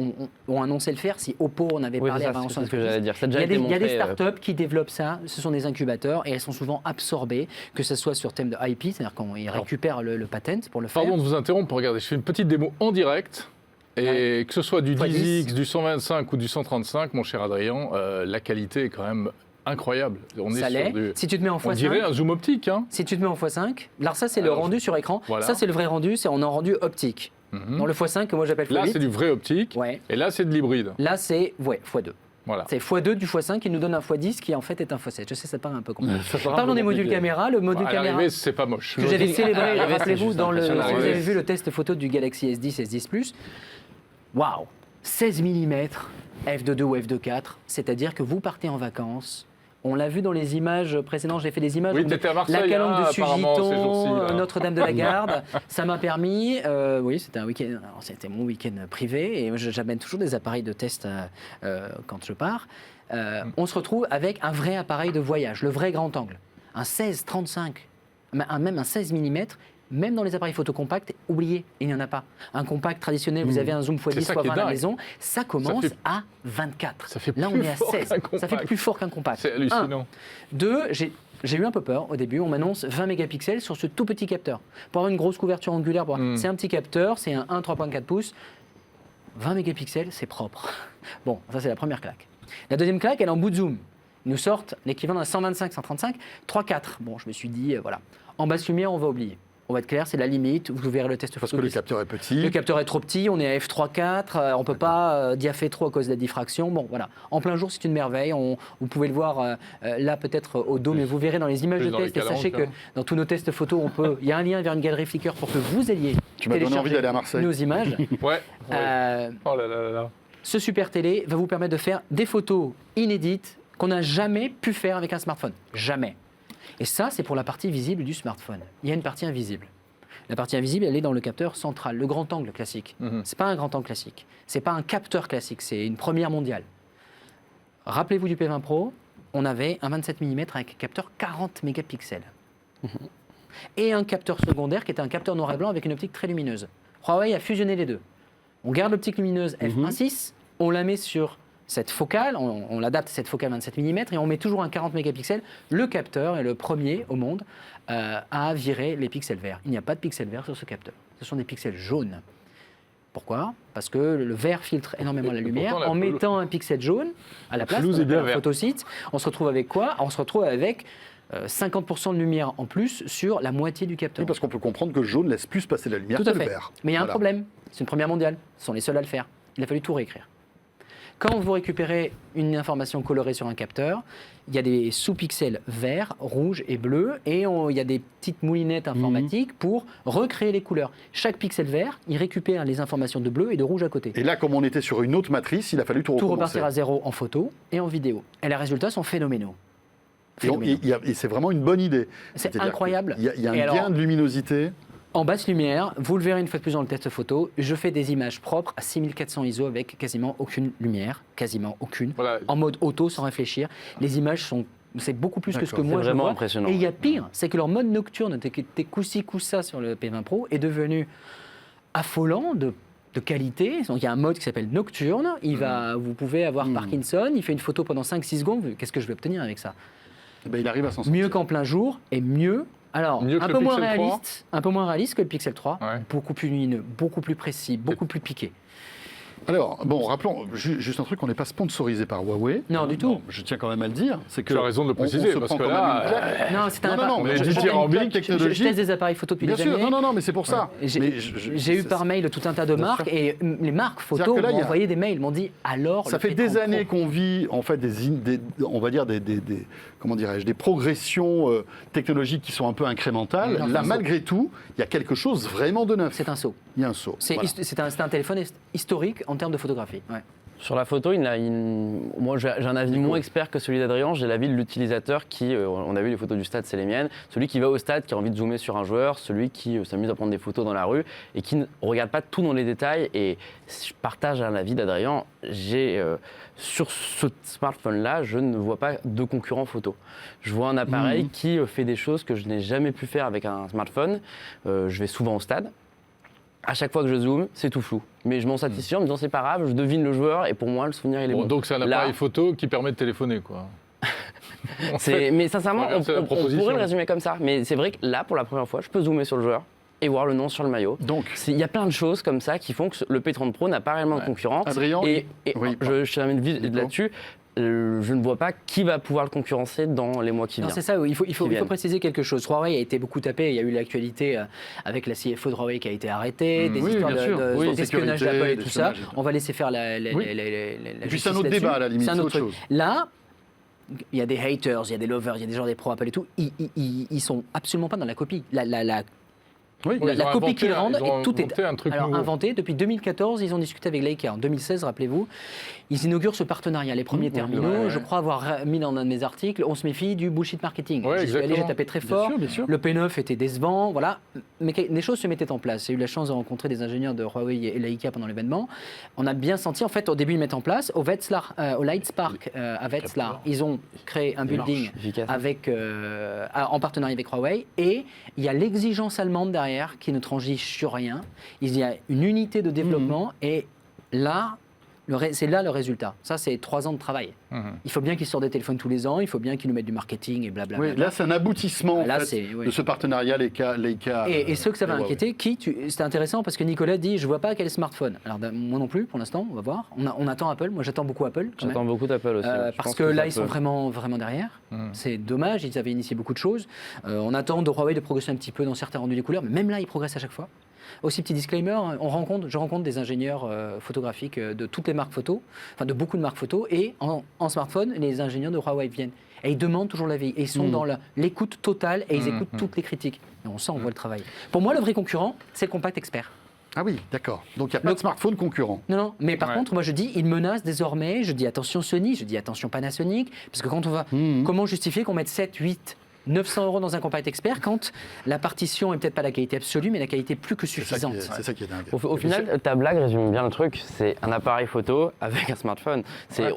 ont annoncé le faire, si Oppo en avait parlé avant, c'est ce que j'allais dire. Ça a il déjà été y a des montré, startups qui développent ça, ce sont des incubateurs et elles sont souvent absorbées, que ce soit sur thème de IP, c'est-à-dire qu'ils récupèrent le patent pour le faire. Pardon de vous interrompre, regardez, je fais une petite démo en direct. Et que ce soit du 10X, du 125 ou du 135, mon cher Adrien, la qualité est quand même incroyable. Ça l'est. Si tu te mets en On dirait x5, un zoom optique. Hein. si tu te mets en x5, alors ça c'est le rendu sur écran, voilà. ça c'est le vrai rendu, c'est on a un rendu optique. Dans le x5 que moi j'appelle x8. Là, c'est du vrai optique. Ouais. Et là, c'est de l'hybride. Là c'est x2. Voilà. C'est x2 du x5 qui nous donne un x10 qui en fait est un x7. Je sais, ça paraît un peu compliqué. Ça paraît un Parlons peu des modules compliqué. caméra. Le module À caméra l'arrivée, c'est pas moche. que j'avais célébré, l'arrivée, rappelez-vous, c'est si juste vous impressionnant. avez vu le test photo du Galaxy S10, S10 Plus, waouh, 16 mm, f2.2 ou f2.4, c'est-à-dire que vous partez en vacances. On l'a vu dans les images précédentes, j'ai fait des images Oui, de t'étais à Marseille, la Calanque de apparemment, ces jours-ci, Sugiton, là. Notre-Dame de la Garde. Ça m'a permis, oui, c'était un week-end, alors, c'était mon week-end privé, et j'amène toujours des appareils de test quand je pars. On se retrouve avec un vrai appareil de voyage, le vrai grand angle, un 16-35, même un 16 mm. Même dans les appareils photo compacts, oubliez, il n'y en a pas. Un compact traditionnel, vous avez un zoom C'est x10, ça qui est x20 à la dingue. maison, ça commence à 24. ça fait Là, on plus est à fort 16. qu'un Ça compact. fait plus fort qu'un compact. C'est hallucinant. 2, j'ai eu un peu peur au début. On m'annonce 20 mégapixels sur ce tout petit capteur. Pour avoir une grosse couverture angulaire, c'est un petit capteur, c'est un 3.4 pouces. 20 mégapixels, c'est propre. Bon, ça c'est la première claque. La deuxième claque, elle est en bout de zoom. Ils nous sortent l'équivalent d'un 125, 135, 3.4. Bon, je me suis dit, voilà. En basse lumière, on va oublier. On va être clair, c'est la limite. Vous verrez le test Parce photo. que le capteur est petit. Le capteur est trop petit, on est à f3.4, on ne peut pas diapher trop à cause de la diffraction. Bon, voilà. En plein jour, c'est une merveille. Vous pouvez le voir là, peut-être au dos, mais vous verrez dans les images Plus de dans les test. Et sachez que calanques, dans tous nos tests photos, il y a un lien vers une galerie Flickr pour que vous ayez Tu m'as donné envie téléchargé d'aller à Marseille. nos images. Ouais. Euh, Oh là là là là. ce super télé va vous permettre de faire des photos inédites qu'on n'a jamais pu faire avec un smartphone. Jamais. Et ça, c'est pour la partie visible du smartphone. Il y a une partie invisible. La partie invisible, elle est dans le capteur central, le grand angle classique. C'est pas un grand angle classique. C'est pas un capteur classique, c'est une première mondiale. Rappelez-vous du P20 Pro, on avait un 27 mm avec un capteur 40 mégapixels. Et un capteur secondaire qui était un capteur noir et blanc avec une optique très lumineuse. Huawei a fusionné les deux. On garde l'optique lumineuse f1.6, on la met sur cette focale, on l'adapte à cette focale 27 mm et on met toujours un 40 mégapixels. Le capteur est le premier au monde à virer les pixels verts. Il n'y a pas de pixels verts sur ce capteur. Ce sont des pixels jaunes. Pourquoi ? Parce que le vert filtre énormément la lumière. pourtant, En mettant un pixel jaune à la place, pelouse est bien un verte. photosite, on se retrouve avec quoi ? On se retrouve avec 50% de lumière en plus sur la moitié du capteur. Oui, parce qu'on peut comprendre que le jaune laisse plus passer la lumière Tout que à le fait. vert. Mais il y a un Voilà. problème. C'est une première mondiale. Ce sont les seuls à le faire. Il a fallu tout réécrire. Quand vous récupérez une information colorée sur un capteur, il y a des sous-pixels verts, rouges et bleus, et il y a des petites moulinettes informatiques pour recréer les couleurs. Chaque pixel vert, il récupère les informations de bleu et de rouge à côté. Et là, comme on était sur une autre matrice, il a fallu tout Tout recommencer. repartir à zéro en photo et en vidéo. Et les résultats sont phénoménaux. Et c'est vraiment une bonne idée. C'est C'est-à-dire incroyable. qu'il y a un Et gain alors, de luminosité. en basse lumière, vous le verrez une fois de plus dans le test photo, je fais des images propres à 6400 ISO avec quasiment aucune lumière, quasiment aucune, Voilà. en mode auto sans réfléchir. Les images sont, c'est beaucoup plus que ce que D'accord. moi C'est je vraiment vois. impressionnant. Et il y a pire, c'est que leur mode nocturne était coup-ci coup-ça sur le P20 Pro est devenu affolant de qualité. Donc, il y a un mode qui s'appelle nocturne. Vous pouvez avoir Parkinson. Il fait une photo pendant 5-6 secondes. Qu'est-ce que je vais obtenir avec ça ? Ben, il arrive à s'en sortir. Mieux qu'en plein jour et mieux. Alors, Mieux que un le peu moins Pixel 3. réaliste, un peu moins réaliste que le Pixel 3, Ouais. beaucoup plus lumineux, beaucoup plus précis, beaucoup plus piqué. Alors, bon, rappelons juste un truc, on n'est pas sponsorisé par Huawei. Non, du tout. Je tiens quand même à le dire. C'est que Tu as raison de le on préciser, se parce prend que quand là, même une claque. Non, c'est un Non, non, on est je- dithyrambique, une claque je technologique. teste des appareils photo depuis Bien des sûr, années. non, mais c'est pour ça. Et Mais J'ai eu par mail tout un tas de Bien marques sûr. et les marques photo C'est-à-dire que là, m'ont il y a- envoyé des mails, m'ont dit alors. Ça le fait P30 des Pro. années qu'on vit en fait on va dire comment dirais-je, des progressions technologiques qui sont un peu incrémentales. Non, Là, c'est un malgré tout, il y a quelque chose vraiment de neuf. C'est un saut. Il y a un saut. C'est Voilà. un téléphone historique en termes de photographie. Ouais. Sur la photo, moi j'ai un avis moins expert que celui d'Adrien. J'ai l'avis de l'utilisateur qui, on a vu les photos du stade, c'est les miennes. Celui qui va au stade, qui a envie de zoomer sur un joueur, celui qui s'amuse à prendre des photos dans la rue et qui ne regarde pas tout dans les détails. Et je partage l'avis d'Adrien. Sur ce smartphone-là, je ne vois pas de concurrent photo. Je vois un appareil qui fait des choses que je n'ai jamais pu faire avec un smartphone. Je vais souvent au stade. À chaque fois que je zoome, c'est tout flou. Mais je m'en satisfais en me disant c'est pas grave, je devine le joueur et pour moi le souvenir il est Bon, bon. donc c'est un Là- appareil photo qui permet de téléphoner, quoi. En fait, Mais sincèrement, voilà, c'est la on proposition. pourrait le résumer comme ça. Mais c'est vrai que là, pour la première fois, je peux zoomer sur le joueur et voir le nom sur le maillot. Donc, Il y a plein de choses comme ça qui font que le P30 Pro n'a pas réellement de concurrent. Adrien, Et oui, je termine vite Nico. là-dessus. Je ne vois pas qui va pouvoir le concurrencer dans les mois qui Non, viennent. c'est ça, il faut viennent. préciser quelque chose. Huawei a été beaucoup tapé, il y a eu l'actualité avec la CFO de Huawei qui a été arrêtée, des oui, histoires bien sûr. Oui, d'espionnage sécurité, d'Apple et tout ça. d'espionnage et tout. On va laisser faire la Oui. la puis c'est un justice autre là-dessus. débat, à la limite, C'est un c'est autre autre truc. chose. Là, il y a des haters, il y a des lovers, il y a des gens des pro Apple et tout. Ils sont absolument pas dans la copie. oui, Oui, ils La ont copie inventé qu'ils rendent, ils ont et tout est inventé un truc alors nouveau. inventé. Depuis 2014, ils ont discuté avec Leica. En 2016, rappelez-vous, ils inaugurent ce partenariat. Les premiers terminaux, ouais. je crois avoir mis dans un de mes articles, on se méfie du bullshit marketing. Ouais, J'y suis allé, j'ai exactement. tapé très Bien fort. sûr, bien sûr. Le P9 était décevant, voilà. Mais des choses se mettaient en place. J'ai eu la chance de rencontrer des ingénieurs de Huawei et Leica pendant l'événement. On a bien senti, en fait, au début, ils mettent en place, au Wetzlar, au Lightspark à Wetzlar, ils ont créé un building efficace. avec, en partenariat avec Huawei, et il y a l'exigence allemande derrière qui ne transige sur rien. Il y a une unité de développement et là, c'est là le résultat. Ça, c'est 3 ans de travail. Il faut bien qu'ils sortent des téléphones tous les ans, il faut bien qu'ils nous mettent du marketing et blablabla. Oui, là, c'est un aboutissement en Là, fait, c'est- oui. de ce partenariat Leica. Et ceux que ça va et Huawei. inquiéter, c'était intéressant parce que Nicolas dit je vois pas quel smartphone. Alors moi non plus pour l'instant, on va voir. On attend Apple, moi j'attends beaucoup Apple. quand même. J'attends beaucoup d'Apple aussi. Je Parce pense que là, ça ils sont peut- vraiment derrière. C'est dommage, ils avaient initié beaucoup de choses. On attend de Huawei de progresser un petit peu dans certains rendus des couleurs, mais même là, ils progressent à chaque fois. Aussi, petit disclaimer, je rencontre des ingénieurs photographiques de toutes les marques photo, enfin de beaucoup de marques photo, et en smartphone, les ingénieurs de Huawei viennent. Et ils demandent toujours l'avis. Et ils sont dans l'écoute totale et ils écoutent toutes les critiques. Et on sent, on voit le travail. Pour moi, le vrai concurrent, c'est le Compact Expert. Ah oui, d'accord. Donc il n'y a pas de smartphone concurrent. Non, mais par Ouais. contre, moi je dis, ils menacent désormais, je dis attention Sony, je dis attention Panasonic, parce que quand on va, comment justifier qu'on mette 7, 8, 900 € dans un Compact Expert quand la partition est peut-être pas la qualité absolue, mais la qualité plus que suffisante. C'est ça qui est dingue. Au final, ta blague résume bien le truc. C'est un appareil photo avec un smartphone.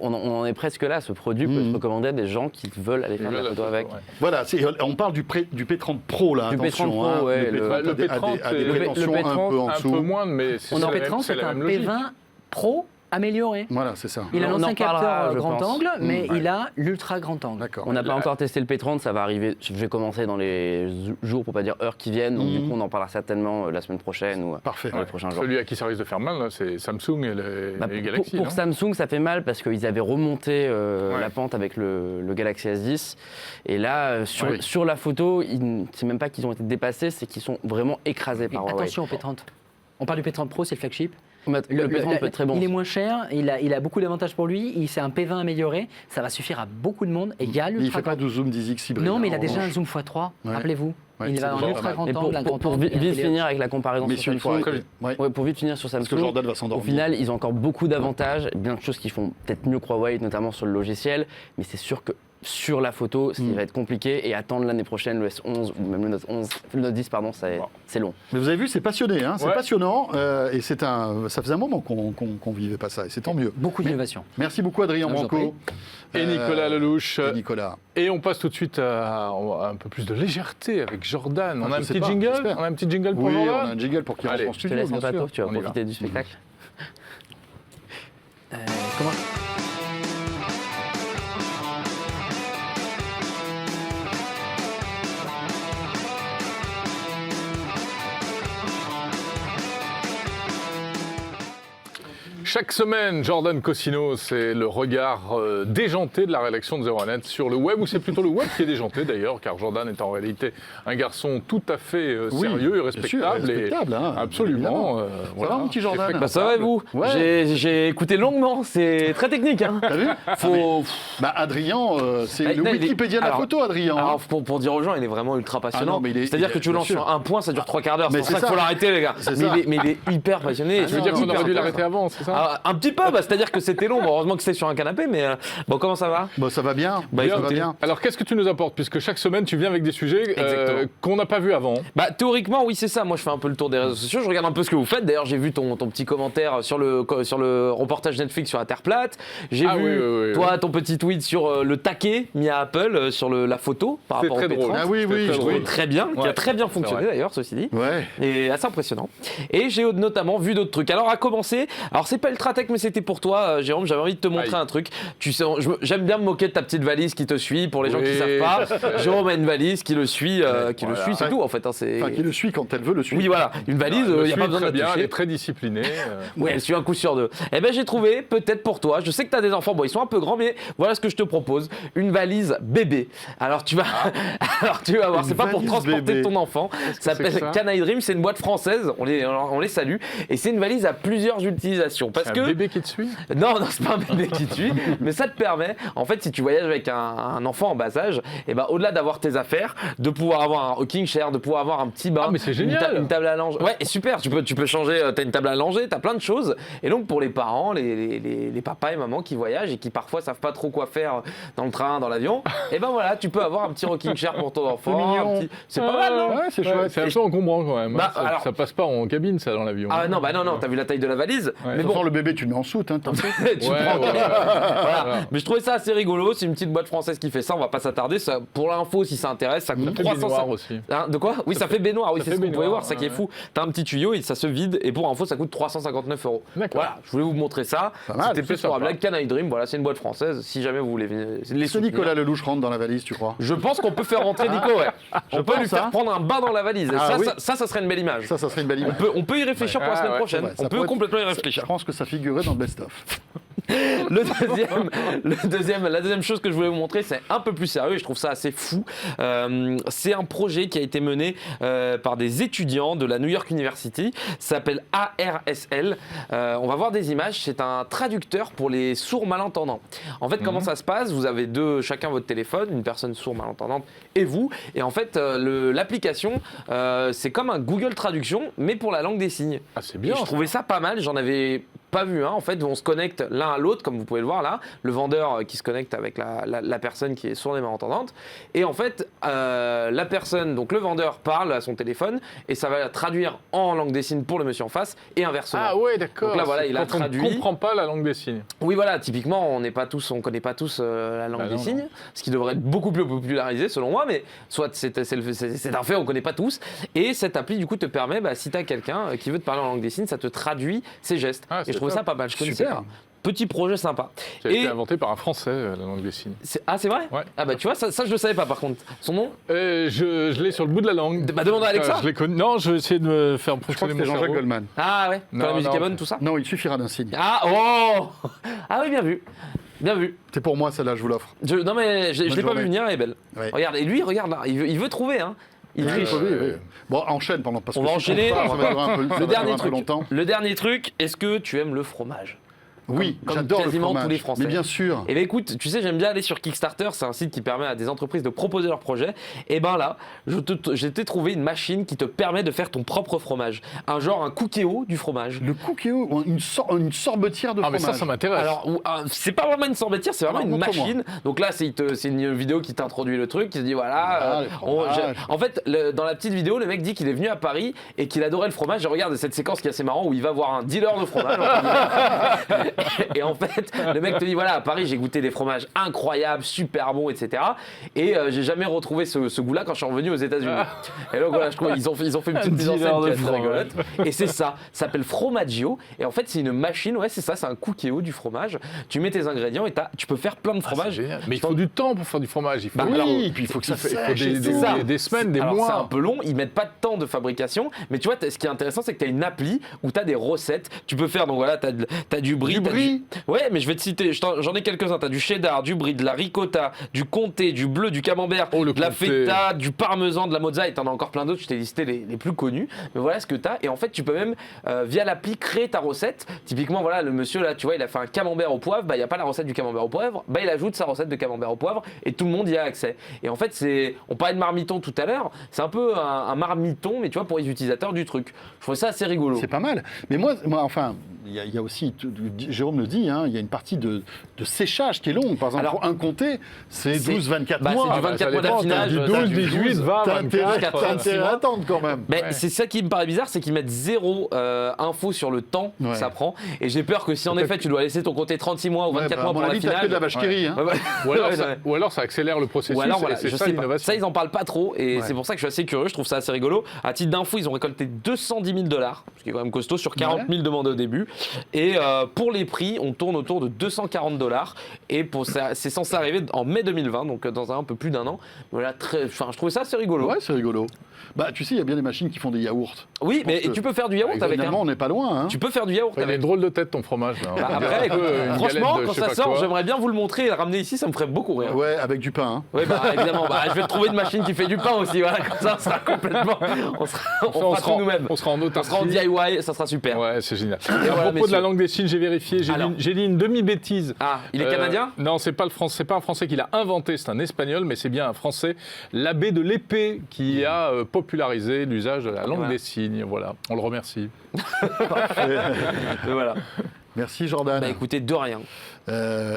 On en est presque là. Ce produit peut se recommander à des gens qui veulent aller faire de la photo avec. ouais. Voilà, on parle du P30 Pro là, Du attention. P30 Pro, ouais, le Bah, P30 le a des P30, prétentions le un peu en un dessous. peu moins, mais c'est On est en la même- P30, c'est c'est la un même logique. P20 Pro amélioré. Voilà, c'est ça. Il a On en l'ancien parlera, capteur je grand pense. angle, mais Ouais. il a l'ultra grand angle. D'accord. On n'a pas encore testé le P30, ça va arriver. Je vais commencer dans les jours, pour pas dire heures qui viennent. Donc du coup, on en parlera certainement la semaine prochaine ou Parfait. dans les prochains jours. Celui à qui ça risque de faire mal, là, c'est Samsung et Bah, les Galaxy. pour non Samsung, ça fait mal parce qu'ils avaient remonté Ouais. la pente avec le Galaxy S10. Et là, Oui. sur la photo, c'est même pas qu'ils ont été dépassés, c'est qu'ils sont vraiment écrasés Et par Huawei. attention au P30. On parle du P30 Pro, c'est le flagship. Le P30 peut être très bon. Il est moins cher, il a beaucoup d'avantages pour lui, c'est un P20 amélioré, ça va suffire à beaucoup de monde. Et il y a Mais il ne l'ultra fait pas de zoom 10x hybride. Non, mais il a en déjà un revanche. zoom x3, Ouais. rappelez-vous. Ouais, Il c'est va avoir déjà un pas ultra mal. grand Et angle, un grand pour angle. et un vite télé- finir avec la comparaison Mais sur celui, il faut Samsung, arrêter. Ouais. ouais, pour vite finir sur Parce Samsung, que Jordan va au s'endormir. final, ils ont encore beaucoup d'avantages, bien de choses qui font peut-être mieux que Huawei, notamment sur le logiciel, mais c'est sûr que sur la photo, ce qui va être compliqué, et attendre l'année prochaine le S11 ou même le Note 11, le Note 10, pardon, c'est long. Mais vous avez vu, c'est passionné, hein, c'est Ouais. passionnant. Et ça faisait un moment qu'on vivait pas ça, et c'est tant mieux. Beaucoup d'innovation. Merci beaucoup, Adrien Je vous en Branco. Et Nicolas Lelouch. Et Nicolas. Et on passe tout de suite à un peu plus de légèreté avec Jordan. On a je un sais petit pas, jingle j'espère. On a un petit jingle pour Oui, on Jordan a un jingle pour qu'il rentre Allez, en Je te studio, laisse en bien plateau, sûr. tu vas On y va. profiter du spectacle. Comment Chaque semaine, Jordan Cosino, c'est le regard déjanté de la rédaction de 01net sur le web, ou c'est plutôt le web qui est déjanté d'ailleurs, car Jordan est en réalité un garçon tout à fait Oui, sérieux et bien sûr, respectable. respectable, hein, absolument. Ça va, mon petit Jordan Respectable. Bah ça va et vous Ouais. J'ai écouté longuement, c'est très technique. Hein. T'as vu Faut... Bah, Adrien, c'est Bah, le non, il est- Wikipédia de la alors- photo, Adrien. Alors pour dire aux gens, il est vraiment ultra passionnant. Ah non, mais il est- C'est-à-dire il que est- tu bien lances sûr. sur un point, ça dure 3 quarts d'heure. Mais C'est pour c'est ça qu'il ça. faut l'arrêter les gars. C'est Mais ça. il est hyper passionné. Tu veux dire qu'on hyper aurait dû intéressant. l'arrêter avant, c'est ça Ah, un petit peu, bah, c'est-à-dire que c'était long. Bon, heureusement que c'était sur un canapé, mais bon, comment ça va? Bah, ça va bien. Bah, ça va écoutez, bien. Alors, qu'est-ce que tu nous apportes? Puisque chaque semaine, tu viens avec des sujets Exactement. qu'on n'a pas vus avant. Bah théoriquement oui c'est ça, moi je fais un peu le tour des réseaux sociaux, je regarde un peu ce que vous faites, d'ailleurs j'ai vu ton petit commentaire sur le reportage Netflix sur la Terre plate, j'ai Ah vu oui, toi ton petit tweet sur le taquet mis à Apple sur la photo par C'est rapport très au drôle. P30. Ah oui, C'est oui, très je drôle. trouve. Très bien, qui Ouais, a très bien fonctionné vrai. d'ailleurs ceci dit. Ouais. Et assez impressionnant. Et j'ai notamment vu d'autres trucs. Alors à commencer, alors c'est pas ultra tech mais c'était pour toi Jérôme, j'avais envie de te montrer Aïe. un truc. Tu sais, j'aime bien me moquer de ta petite valise qui te suit pour les gens qui Oui. savent pas. Jérôme a une valise qui le suit, Voilà. c'est tout en fait. Hein, c'est... Enfin, qui le suit quand elle veut le suivre. Oui voilà, une valise, Elle il le n'y a suit pas besoin de très la bien, toucher. elle est très disciplinée. Oui, elle suit un coup sur deux. Eh ben j'ai trouvé, peut-être pour toi, je sais que tu as des enfants, bon ils sont un peu grands, mais voilà ce que je te propose, une valise bébé. Alors tu vas, alors tu vas voir, Une c'est pas pour valise transporter bébé. ton enfant, ça c'est que s'appelle ça Canaille Dream, c'est une boîte française, on les salue, et c'est une valise à plusieurs utilisations. Parce C'est que un bébé qui te suit? non, c'est pas un bébé qui te suit, mais ça te permet, en fait, si tu voyages avec un enfant en bas âge, et ben au-delà d'avoir tes affaires, de pouvoir avoir un rocking chair, de pouvoir avoir un petit bain, Ah, mais c'est génial. une table à langer. Ouais, et super, tu peux changer, t'as une table à langer, t'as plein de choses. Et donc pour les parents, les papas et mamans qui voyagent et qui parfois savent pas trop quoi faire dans le train, dans l'avion, et ben voilà, tu peux avoir un petit rocking chair pour ton enfant. mignon. C'est pas mal, non? Ouais, c'est chouette. C'est un peu encombrant quand même. Bah, ça, alors- ça passe pas en cabine, ça, dans l'avion. Ah non, bah non, t'as vu la taille de la valise. Ouais. Mais De toute bon, façon, le bébé, tu le mets en soute. Hein, tu Ouais, prends ouais, voilà. Voilà. Mais je trouvais ça assez rigolo. C'est une petite boîte française qui fait ça. On va pas s'attarder. Ça, pour l'info, si ça intéresse, ça coûte Ça fait 350. baignoire aussi. Hein, de quoi? Oui, ça fait baignoire. Oui, Ça c'est fait ce que vous pouvez baignoire, voir. Ça qui est ouais. fou. T'as un petit tuyau et ça se vide. Et pour info, ça coûte 359 €. D'accord. Voilà. Je voulais vous montrer ça. Pas mal, C'était c'est plus pour la sympa. blague Canaille Dream. Voilà, c'est une boîte française. Si jamais vous voulez les Est-ce que soutenir. Nicolas Lelouch rentre dans la valise, tu crois? Je pense qu'on peut faire rentrer Nico. Ouais. On peut lui pense, faire hein. prendre un bain dans la valise. Et Ah ça, oui. ça serait une belle image. Ça serait une belle image. On peut y réfléchir pour la Ah, semaine ouais, prochaine. Ouais, ça On peut pourrait être- complètement y Je réfléchir. pense que ça figurait dans le best-of. La deuxième chose que je voulais vous montrer, c'est un peu plus sérieux et je trouve ça assez fou. C'est un projet qui a été mené par des étudiants de la New York University. Ça s'appelle ARSL. On va voir des images. C'est un traducteur pour les sourds malentendants. En fait, comment ça se passe? Vous avez chacun votre téléphone, une personne sourde malentendante et vous. Et en fait, l'application, c'est comme un Google Traduction, mais pour la langue des signes. Ah, c'est Et bien. je trouvais ça pas mal, j'en avais pas vu un. En fait, on se connecte l'un à l'autre, comme vous pouvez le voir là, le vendeur qui se connecte avec la personne qui est sourde et malentendante. Et en fait, la personne, donc le vendeur, parle à son téléphone et ça va traduire en langue des signes pour le monsieur en face et inversement. Ah ouais, d'accord. Donc là, voilà, C'est il a quand traduit. On ne comprend pas la langue des signes. Oui, voilà, typiquement, on connaît pas tous la langue Bah des non, signes, ce qui devrait être beaucoup plus popularisé selon moi, mais soit c'est un fait, on connaît pas tous. Et cette appli, du coup, te permet, si tu as quelqu'un qui veut te parler en langue des signes, ça te traduit ses gestes. Ah, et c'est je trouvais ça pas mal. Je connaissais Super. pas. Petit projet sympa. Ça a été Et inventé par un Français, la langue des signes. c'est vrai Ouais. Ah bah tu vois, ça je le savais pas par contre. Son nom Je l'ai sur le bout de la langue. Bah demande à Alexa. Je l'ai connu. Non, je vais essayer de me faire Je crois que fonctionner mon c'était Jean-Jacques cerveau. Goldman. Ah ouais, quand Non, la musique non. est bonne, tout ça Non, il suffira d'un signe. Ah oh Ah oui, bien vu. Bien vu. C'est pour moi, celle-là, je vous l'offre. Non mais je l'ai pas journée. vu venir, elle est belle. Ouais. Regarde, et lui, regarde là, il veut trouver, hein. Il triche. Oui. Bon, enchaîne pendant parce On que va si enchaîner. on part, ça va durer un peu, ça va Le durer dernier un peu truc. longtemps. Le dernier truc, est-ce que tu aimes le fromage Oui, comme j'adore le quasiment fromage. tous les Français. Mais bien sûr. Eh bien écoute, tu sais, j'aime bien aller sur Kickstarter, c'est un site qui permet à des entreprises de proposer leurs projets. Et ben là, j'ai trouvé une machine qui te permet de faire ton propre fromage. Un cookéo du fromage. Le cookéo, une sorbetière de Ah, mais fromage. ça m'intéresse. Alors, c'est pas vraiment une sorbetière, c'est vraiment Alors, une montre-moi. machine. Donc là, c'est une vidéo qui t'introduit le truc, qui te dit voilà. Ah, les fromages. En fait, dans la petite vidéo, le mec dit qu'il est venu à Paris et qu'il adorait le fromage. Et regarde cette séquence qui est assez marrant où il va voir un dealer de fromage. Et en fait, le mec te dit voilà, à Paris, j'ai goûté des fromages incroyables, super bons, etc. Et j'ai jamais retrouvé ce goût-là quand je suis revenu aux États-Unis. Et donc voilà, je trouve ils ont fait une petite mise en scène dealer qui de est assez fromage. rigolote. Et c'est ça s'appelle Fromaggio. Et en fait, c'est une machine, ouais, c'est ça, c'est un cookéo du fromage. Tu mets tes ingrédients et tu peux faire plein de Ah, c'est fromages. génial. Mais il faut du temps pour faire du fromage. Il faut, Bah, Oui, alors, et puis il faut que ça il faut sèche. et des, tout. ça. des semaines, des Alors, mois. c'est un peu long, ils mettent pas de temps de fabrication, mais tu vois, ce qui est intéressant, c'est que tu as une appli où tu as des recettes. Tu peux faire, donc voilà, tu as du brie. Du t'as brie. Ouais, mais je vais te citer, j'en ai quelques-uns. Tu as du cheddar, du brie, de la ricotta, du comté, du bleu, du camembert, Oh, le de la comté. feta, du parmesan, de la mozza, et tu en as encore plein d'autres. Je t'ai listé les plus connus. Mais voilà ce que tu as. Et en fait, tu peux même, via l'appli, créer ta recette. Typiquement, voilà, le monsieur là, tu vois, il a fait un camembert au poivre. Bah, il n'y a pas la recette du camembert au poivre. Bah, il ajoute sa recette de camembert au poivre et tout le monde y a accès. Et en fait, on parlait de marmiton tout à l'heure. C'est un peu un marmiton, mais tu vois, pour les utilisateurs du truc. Je trouve ça assez rigolo. C'est pas mal. Mais moi enfin, il y a aussi, Jérôme le dit, hein, il y a une partie de séchage qui est longue. Par exemple, Alors, pour un comté, c'est c'est- 12-24 bah, mois. c'est du 24 mois dépend, d'affinage. Du t'as 12, du 18, 20, T'as intérêt 24. t'as intérêt à attendre quand même. Mais Ouais. c'est ça qui me paraît bizarre, c'est qu'ils mettent zéro info sur le temps Ouais. que ça prend. Et j'ai peur que si en effet tu dois laisser ton compté 36 mois ou 24 Ouais, mois à pour mon avis, t'as que de la vache qui rit, hein. Ouais, ouais. Ou alors ça accélère le processus. Ou alors, et voilà, c'est je ça sais pas. l'innovation. Ça, ils en parlent pas trop et Ouais. c'est pour ça que je suis assez curieux. Je trouve ça assez rigolo. À titre d'info, ils ont récolté 210 000 $, ce qui est quand même costaud sur 40 000 demandés au début. Et pour les prix, on tourne autour de 240 $. Et c'est censé arriver en mai 2020, donc dans un peu plus d'un an. Voilà, je trouvais ça assez rigolo. Ouais, c'est rigolo. Bah, tu sais, il y a bien des machines qui font des yaourts. Oui, Je mais pense que- tu peux faire du yaourt avec Finalement, on n'est pas loin. Hein. Tu peux faire du yaourt Il a avec. une drôle de tête ton fromage. Là. Bah, On dirait après, un peu une franchement, galette de quand je sais ça pas sort, quoi. j'aimerais bien vous le montrer et le ramener ici, ça me ferait beaucoup rire. Ouais, avec du pain. Hein. Ouais, bah évidemment, bah, je vais te trouver une machine qui fait du pain aussi, voilà, comme ça, on sera complètement. On fera tout nous-mêmes. On sera en On autarcie. sera en DIY, ça sera super. Ouais, c'est génial. Et à voilà, propos de messieurs. la langue des signes, j'ai vérifié, Alors. j'ai dit une demi-bêtise. Ah, il est canadien Non, c'est pas un Français qui l'a inventé, c'est un Espagnol, mais c'est bien un Français, l'abbé de l'épée, qui a popularisé l'usage de la langue Voilà. des signes. Voilà, on le remercie. Voilà. Merci Jordan. Bah écoutez, de rien.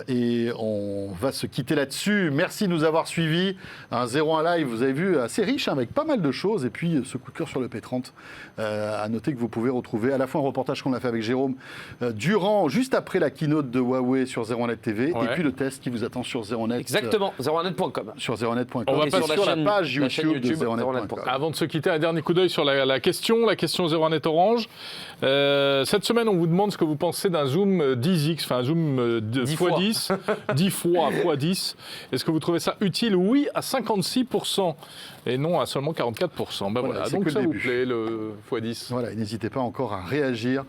Et on va se quitter là-dessus. Merci de nous avoir suivis. Un 01 Live, vous avez vu, assez riche, hein, avec pas mal de choses. Et puis ce coup de cœur sur le P30. À noter que vous pouvez retrouver à la fois un reportage qu'on a fait avec Jérôme juste après la keynote de Huawei sur 01net TV, Ouais. et puis le test qui vous attend sur 01net. Exactement, 01net.com. Sur 01net.com. On va et pas sur sur la la page chaîne YouTube de YouTube, 01net.com. Avant de se quitter, un dernier coup d'œil sur la question 01net Orange. Cette semaine, on vous demande ce que vous pensez d'un zoom 10x, enfin un zoom 10 x10, 10 fois x10. Est-ce que vous trouvez ça utile? Oui, à 56%, et non à seulement 44%. Ben voilà, c'est donc que ça le vous début. plaît, le x10. Voilà, et n'hésitez pas encore à réagir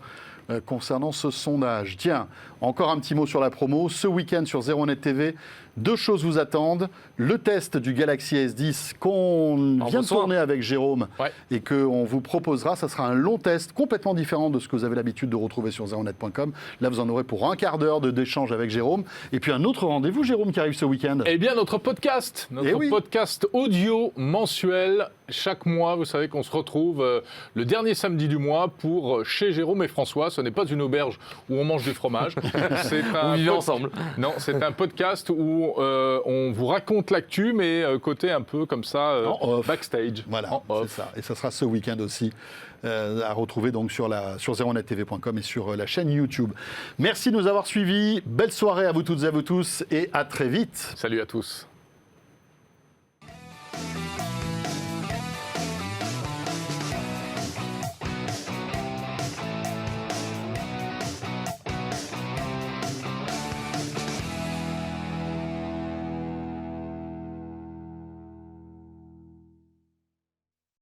concernant ce sondage. Tiens, encore un petit mot sur la promo. Ce week-end sur 01net TV, deux choses vous attendent. Le test du Galaxy S10 qu'on vient de reçoit. tourner avec Jérôme Ouais. et qu'on vous proposera. Ça sera un long test complètement différent de ce que vous avez l'habitude de retrouver sur 01net.com. Là, vous en aurez pour un quart d'heure d'échange avec Jérôme. Et puis un autre rendez-vous, Jérôme, qui arrive ce week-end. Eh bien, notre podcast podcast audio mensuel. Chaque mois, vous savez qu'on se retrouve le dernier samedi du mois pour chez Jérôme et François. Ce n'est pas une auberge où on mange du fromage. C'est On vivait ensemble. Non, c'est un podcast où on vous raconte l'actu, mais côté un peu comme ça, En off. backstage. Voilà, En c'est off. ça. Et ça sera ce week-end aussi, à retrouver donc sur 01nettv.com et sur la chaîne YouTube. Merci de nous avoir suivis. Belle soirée à vous toutes et à vous tous et à très vite. Salut à tous.